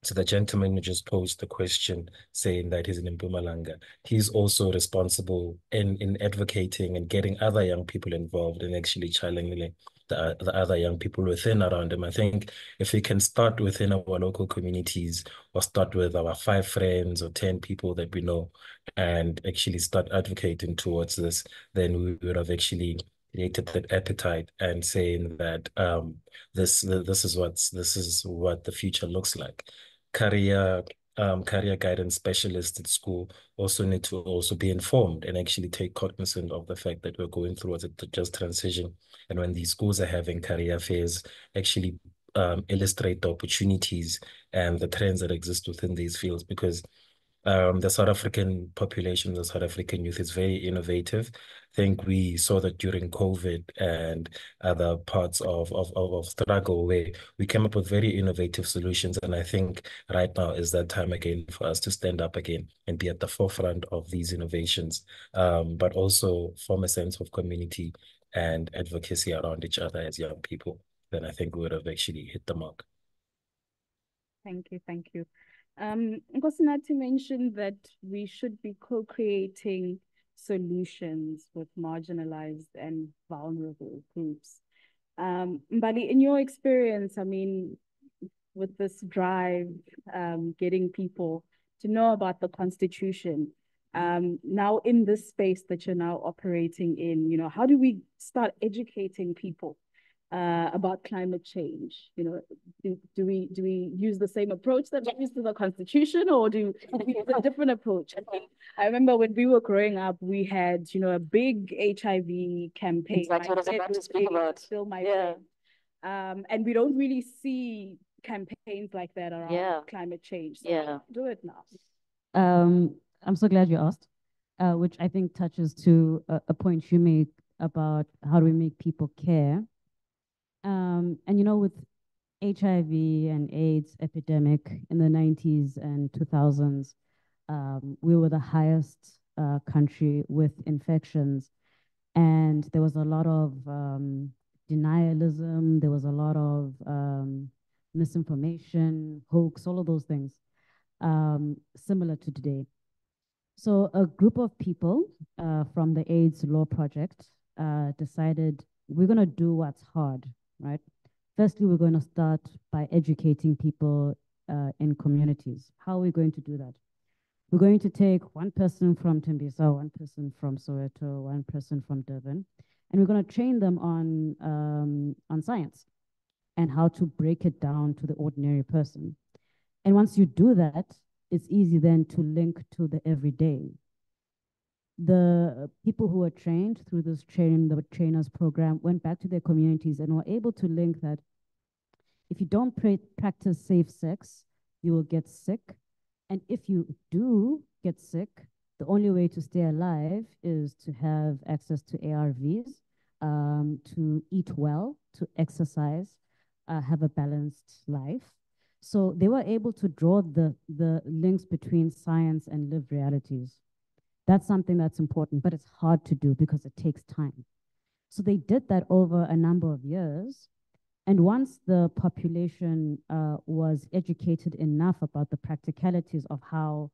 so the gentleman who just posed the question saying that he's in Mpumalanga, he's also responsible in advocating and getting other young people involved and actually challenging the other young people within around him. I think if we can start within our local communities, or start with our 5 friends or 10 people that we know and actually start advocating towards this, then we would have actually created that appetite and saying that this is what the future looks like. Career guidance specialists at school also need to also be informed and actually take cognizance of the fact that we're going through a just transition. And when these schools are having career fairs, actually illustrate the opportunities and the trends that exist within these fields, because the South African population, the South African youth is very innovative. I think we saw that during COVID and other parts of struggle, where we came up with very innovative solutions. And I think right now is that time again for us to stand up again and be at the forefront of these innovations, but also form a sense of community and advocacy around each other as young people. Then I think we would have actually hit the mark. Thank you, thank you. Nkosi mentioned that we should be co-creating solutions with marginalized and vulnerable groups. Mbali, in your experience, I mean, with this drive, getting people to know about the Constitution, now in this space that you're now operating in, you know, how do we start educating people about climate change? You know, do we use the same approach that we use to the Constitution, or do we use a different approach? I remember when we were growing up, we had, you know, a big HIV campaign. That's what I was about to speak about. Still my friend. And we don't really see campaigns like that around climate change. So do it now. I'm so glad you asked, which I think touches to a point you make about how do we make people care. And you know, with HIV and AIDS epidemic in the 90s and 2000s, we were the highest country with infections. And there was a lot of denialism, there was a lot of misinformation, hoax, all of those things, similar to today. So a group of people from the AIDS Law Project decided we're going to do what's hard, right? Firstly, we're going to start by educating people in communities. How are we going to do that? We're going to take one person from Tembisa, one person from Soweto, one person from Durban, and we're going to train them on science and how to break it down to the ordinary person. And once you do that, it's easy then to link to the everyday. The people who were trained through this training, the trainers program, went back to their communities and were able to link that if you don't practice safe sex, you will get sick. And if you do get sick, the only way to stay alive is to have access to ARVs, to eat well, to exercise, have a balanced life. So they were able to draw the links between science and lived realities. That's something that's important, but it's hard to do because it takes time. So they did that over a number of years. And once the population was educated enough about the practicalities of how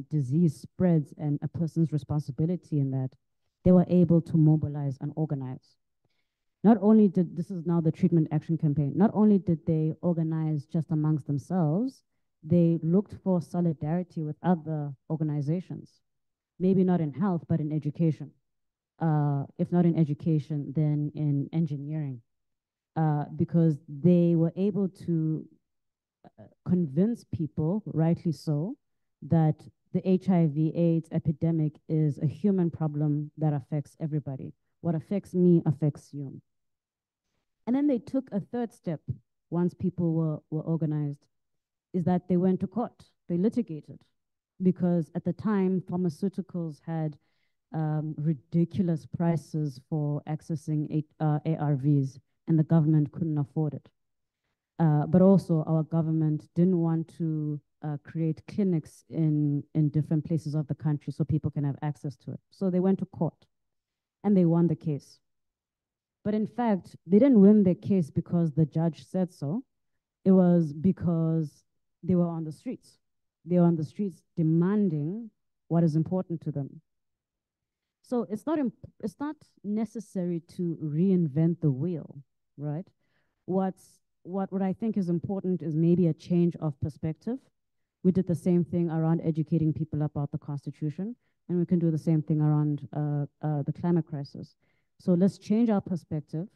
disease spreads and a person's responsibility in that, they were able to mobilize and organize. Not only did, this is now the treatment action campaign, not only did they organize just amongst themselves, they looked for solidarity with other organizations. Maybe not in health, but in education. If not in education, then in engineering. Because they were able to convince people, rightly so, that the HIV/AIDS epidemic is a human problem that affects everybody. What affects me affects you. And then they took a third step once people were organized, is that they went to court, they litigated. Because at the time, pharmaceuticals had ridiculous prices for accessing ARVs, and the government couldn't afford it. But also our government didn't want to create clinics in different places of the country so people can have access to it. So they went to court and they won the case. But in fact, they didn't win the case because the judge said so. It was because they were on the streets. They were on the streets demanding what is important to them. So it's not necessary to reinvent the wheel, right? What I think is important is maybe a change of perspective. We did the same thing around educating people about the Constitution, and we can do the same thing around the climate crisis. So let's change our perspective,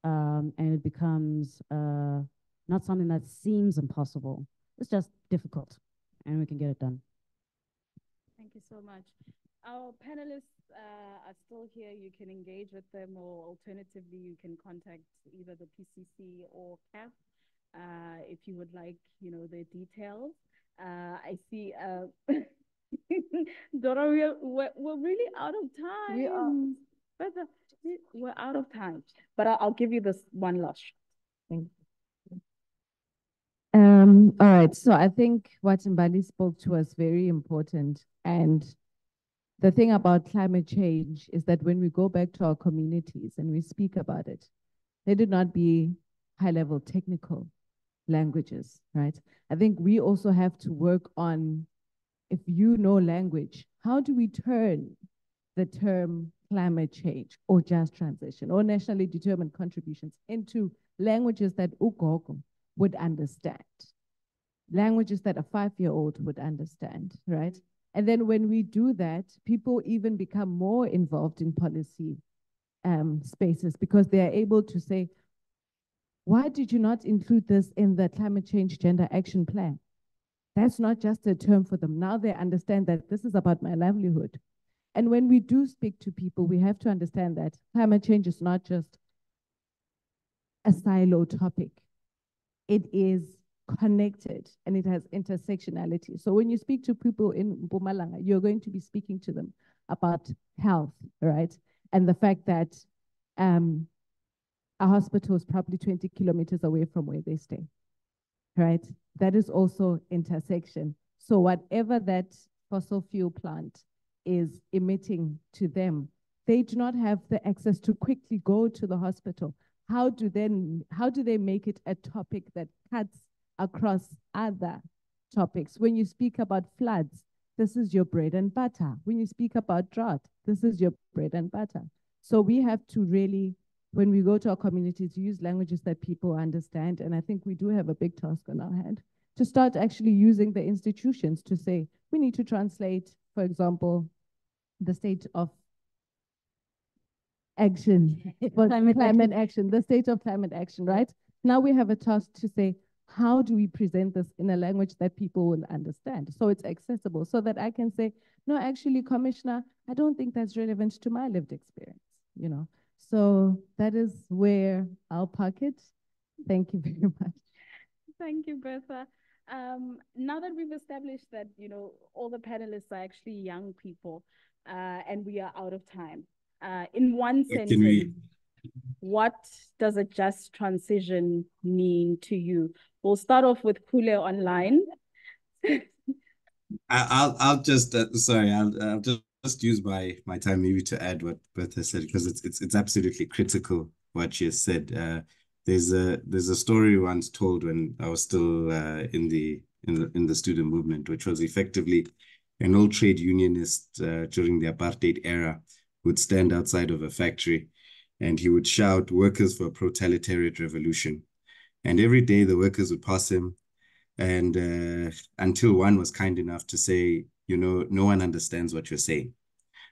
and it becomes not something that seems impossible. It's just difficult, and we can get it done. Thank you so much. Our panelists are still here. You can engage with them, or alternatively, you can contact either the PCC or CAF if you would like, the details. I see, Dora, we're really out of time. We are. But we're out of time. But I'll give you this one last shot. Thank you. All right, so I think what Mbali spoke to was very important. And the thing about climate change is that when we go back to our communities and we speak about it, they did not be high-level technical languages, right? I think we also have to work on, if you know language, how do we turn the term climate change or just transition or nationally determined contributions into languages that ugogo would understand, languages that a 5-year-old would understand, right? And then when we do that, people even become more involved in policy spaces because they are able to say, why did you not include this in the climate change gender action plan? That's not just a term for them. Now they understand that this is about my livelihood. And when we do speak to people, we have to understand that climate change is not just a silo topic. It is connected and it has intersectionality. So when you speak to people in Mpumalanga, you're going to be speaking to them about health, right? And the fact that a hospital is probably 20 kilometers away from where they stay, right? That is also intersection. So whatever that fossil fuel plant is emitting to them, they do not have the access to quickly go to the hospital. How do they make it a topic that cuts across other topics? When you speak about floods, this is your bread and butter. When you speak about drought, this is your bread and butter. So we have to really, when we go to our communities, use languages that people understand. And I think we do have a big task on our hand to start actually using the institutions to say, we need to translate, for example, the state of action, climate action, the state of climate action, right? Now we have a task to say, how do we present this in a language that people will understand? So it's accessible, so that I can say, no, actually, Commissioner, I don't think that's relevant to my lived experience, So that is where I'll park it. Thank you very much. Thank you, Bertha. Now that we've established that, all the panelists are actually young people, and we are out of time. In one sentence, what does a just transition mean to you? We'll start off with Kule online. I'll just I'll just use my time maybe to add what Bertha said, because it's absolutely critical what she has said. There's a story once told when I was still in the student movement, which was effectively an old trade unionist during the apartheid era would stand outside of a factory and he would shout, "Workers for a proletariat revolution." And every day the workers would pass him, and until one was kind enough to say, no one understands what you're saying.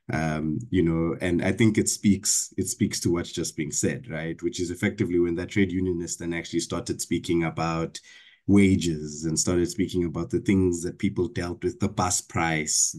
And I think it speaks to what's just being said, right? Which is effectively when that trade unionist then actually started speaking about wages and started speaking about the things that people dealt with, the bus price,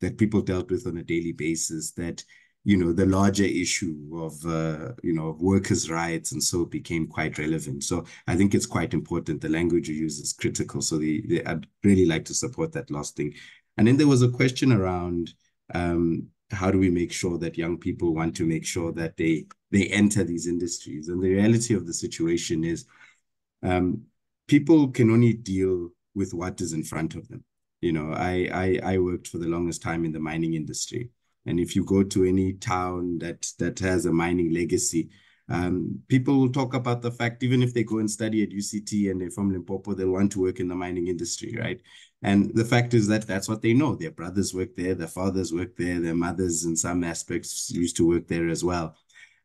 that people dealt with on a daily basis, that, the larger issue of, of workers' rights, and so it became quite relevant. So I think it's quite important. The language you use is critical. So I'd really like to support that last thing. And then there was a question around, how do we make sure that young people want to make sure that they enter these industries? And the reality of the situation is people can only deal with what is in front of them. I worked for the longest time in the mining industry. And if you go to any town that has a mining legacy, people will talk about the fact, even if they go and study at UCT and they're from Limpopo, they'll want to work in the mining industry, right? And the fact is that that's what they know. Their brothers work there, their fathers work there, their mothers in some aspects used to work there as well.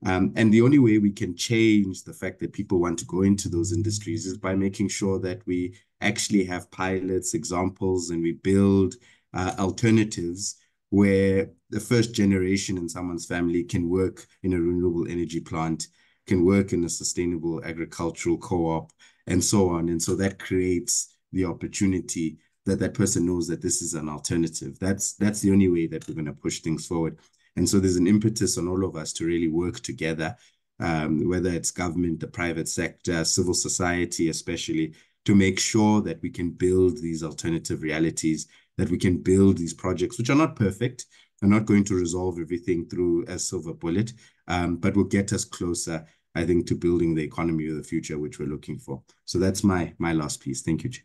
And the only way we can change the fact that people want to go into those industries is by making sure that we actually have pilots, examples, and we build alternatives where the first generation in someone's family can work in a renewable energy plant, can work in a sustainable agricultural co-op, and so on. And so that creates the opportunity that person knows that this is an alternative. That's the only way that we're going to push things forward. And so there's an impetus on all of us to really work together, whether it's government, the private sector, civil society especially, to make sure that we can build these alternative realities, that we can build these projects, which are not perfect, are not going to resolve everything through a silver bullet, but will get us closer, I think, to building the economy of the future, which we're looking for. So that's my last piece. Thank you, Jay.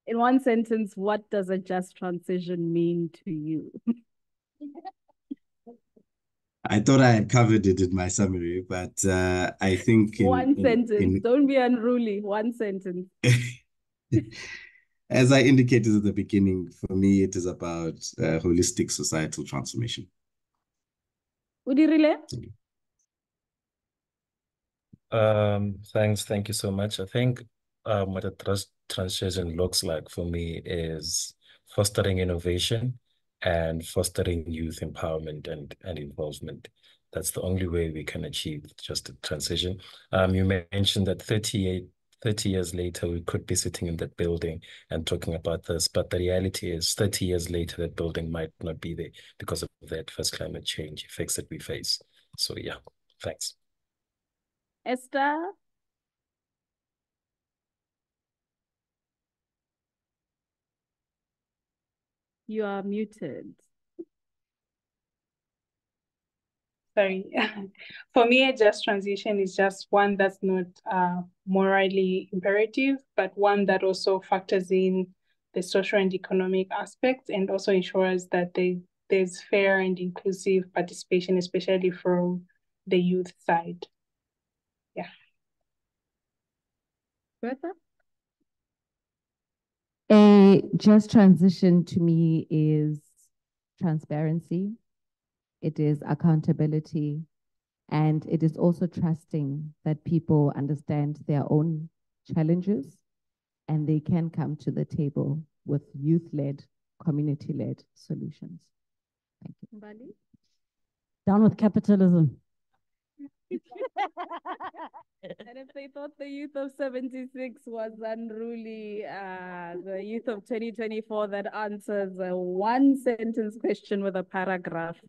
In one sentence, what does a just transition mean to you? I thought I had covered it in my summary, but I think One sentence. Don't be unruly. One sentence. As I indicated at the beginning, for me, it is about holistic societal transformation. Udirile? Thanks. Thank you so much. I think what a transition looks like for me is fostering innovation and fostering youth empowerment and involvement. That's the only way we can achieve just a transition. You mentioned that 30 years later, we could be sitting in that building and talking about this, but the reality is 30 years later, that building might not be there because of the adverse climate change effects that we face. So yeah, thanks. Esther? You are muted. Sorry. For me, a just transition is just one that's not morally imperative, but one that also factors in the social and economic aspects and also ensures that there's fair and inclusive participation, especially from the youth side. Yeah. Bertha? A just transition to me is transparency. It is accountability, and it is also trusting that people understand their own challenges and they can come to the table with youth-led, community-led solutions. Thank you. Mbali? Down with capitalism. And if they thought the youth of 76 was unruly, the youth of 2024 that answers a one-sentence question with a paragraph.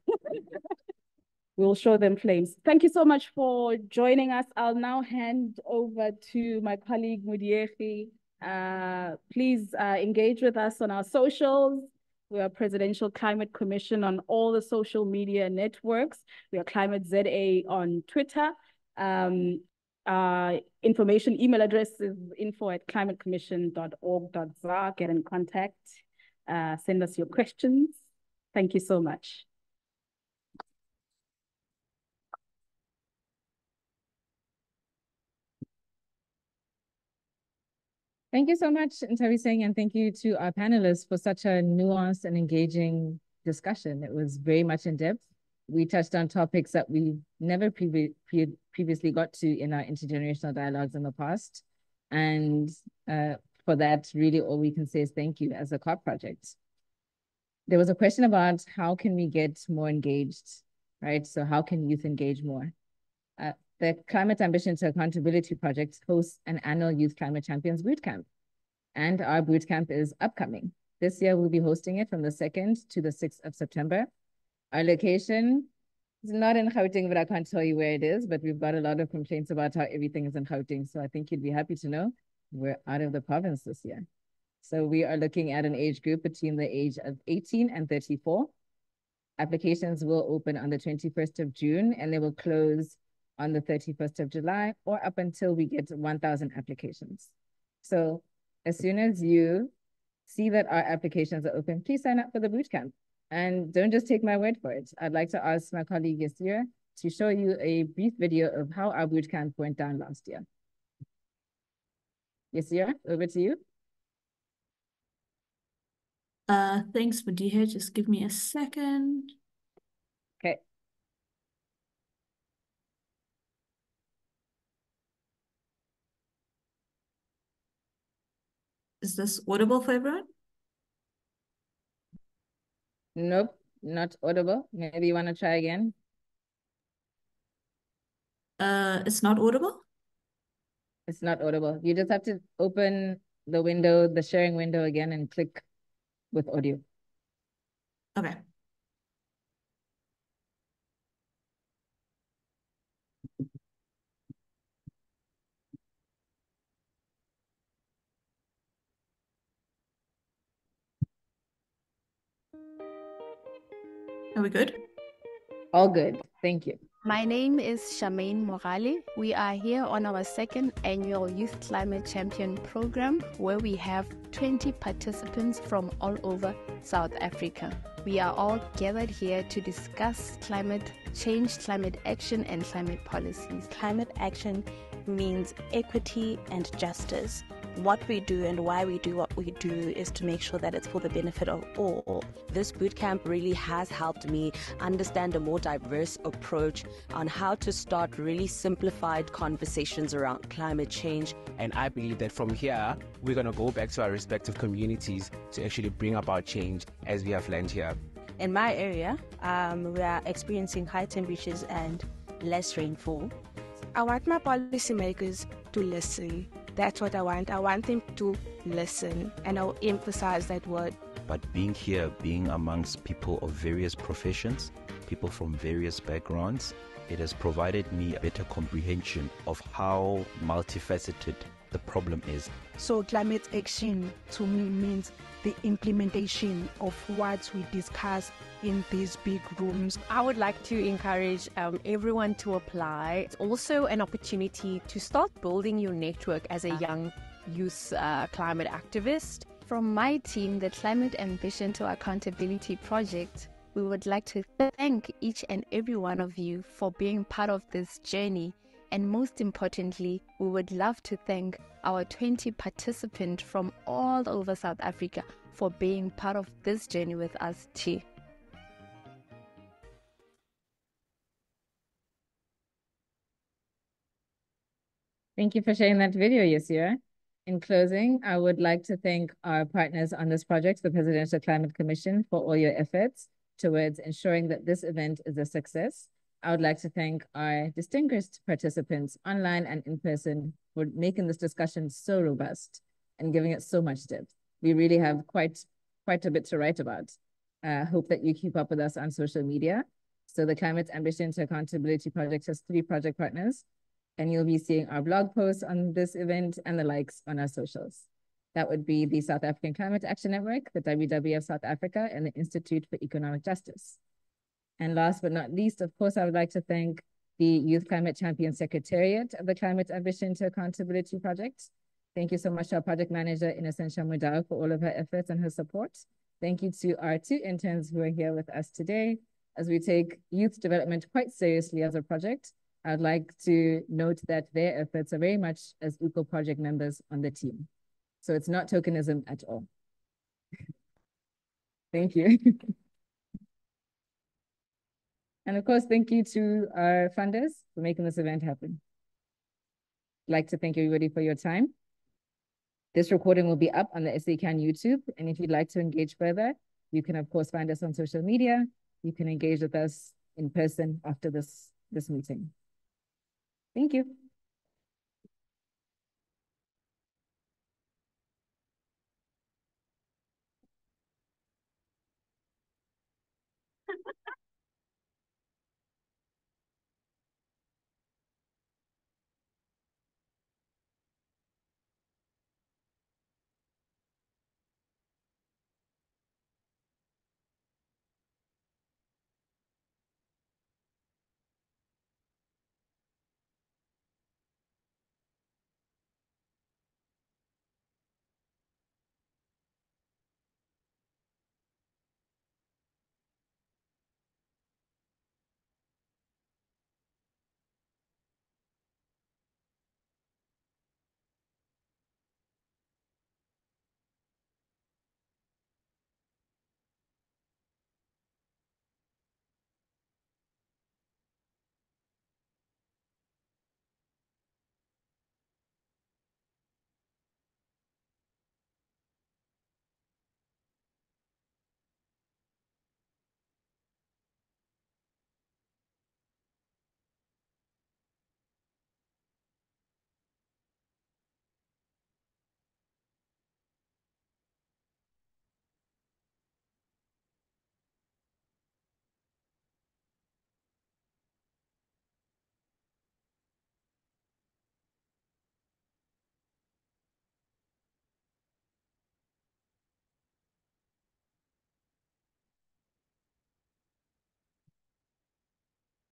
We'll show them flames. Thank you so much for joining us. I'll now hand over to my colleague, Mudiegi. Please engage with us on our socials. We are Presidential Climate Commission on all the social media networks. We are Climate ZA on Twitter. Information email address is info@climatecommission.org.za. Get in contact. Send us your questions. Thank you so much. Thank you so much, Ntavi, and thank you to our panelists for such a nuanced and engaging discussion. It was very much in depth. We touched on topics that we never previously got to in our intergenerational dialogues in the past. And for that, really all we can say is thank you as a COP project. There was a question about how can we get more engaged, right? So how can youth engage more? The Climate Ambition to Accountability Project hosts an annual Youth Climate Champions Bootcamp. And our bootcamp is upcoming. This year, we'll be hosting it from the 2nd to the 6th of September. Our location is not in Gauteng, but I can't tell you where it is, but we've got a lot of complaints about how everything is in Gauteng. So I think you'd be happy to know we're out of the province this year. So we are looking at an age group between the age of 18 and 34. Applications will open on the 21st of June and they will close on the 31st of July or up until we get 1,000 applications. So as soon as you see that our applications are open, please sign up for the bootcamp. And don't just take my word for it. I'd like to ask my colleague Yasira to show you a brief video of how our bootcamp went down last year. Yasira, over to you. Thanks, Madiha. Just give me a second. Okay. Is this audible for everyone? Nope, not audible. Maybe you want to try again. It's not audible? It's not audible. You just have to open the window, the sharing window again and click with audio. Okay. Are we good? All good. Thank you. My name is Charmaine Morale. We are here on our second annual Youth Climate Champion program, where we have 20 participants from all over South Africa. We are all gathered here to discuss climate change, climate action, and climate policies. Climate action means equity and justice. What we do and why we do what we do is to make sure that it's for the benefit of all. This bootcamp really has helped me understand a more diverse approach on how to start really simplified conversations around climate change. And I believe that from here, we're going to go back to our respective communities to actually bring about change as we have learned here. In my area, we are experiencing high temperatures and less rainfall. I want my policymakers to listen. That's what I want. I want them to listen, and I'll emphasize that word. But being here, being amongst people of various professions, people from various backgrounds, it has provided me a better comprehension of how multifaceted the problem is. So climate action to me means the implementation of what we discuss in these big rooms. I would like to encourage everyone to apply. It's also an opportunity to start building your network as a young youth climate activist. From my team, the Climate Ambition to Accountability Project, we would like to thank each and every one of you for being part of this journey. And most importantly, we would love to thank our 20 participants from all over South Africa for being part of this journey with us too. Thank you for sharing that video, Yasira. In closing, I would like to thank our partners on this project, the Presidential Climate Commission, for all your efforts towards ensuring that this event is a success. I would like to thank our distinguished participants online and in person for making this discussion so robust and giving it so much depth. We really have quite a bit to write about. Hope that you keep up with us on social media. So the Climate Ambition to Accountability Project has 3 project partners, and you'll be seeing our blog posts on this event and the likes on our socials. That would be the South African Climate Action Network, the WWF South Africa, and the Institute for Economic Justice. And last but not least, of course, I would like to thank the Youth Climate Champion Secretariat of the Climate Ambition to Accountability Project. Thank you so much to our project manager, Innocentia Mudau, for all of her efforts and her support. Thank you to our 2 interns who are here with us today. As we take youth development quite seriously as a project, I'd like to note that their efforts are very much as equal project members on the team. So it's not tokenism at all. Thank you. And of course, thank you to our funders for making this event happen. I'd like to thank everybody for your time. This recording will be up on the eThekwini YouTube. And if you'd like to engage further, you can, of course, find us on social media. You can engage with us in person after this meeting. Thank you.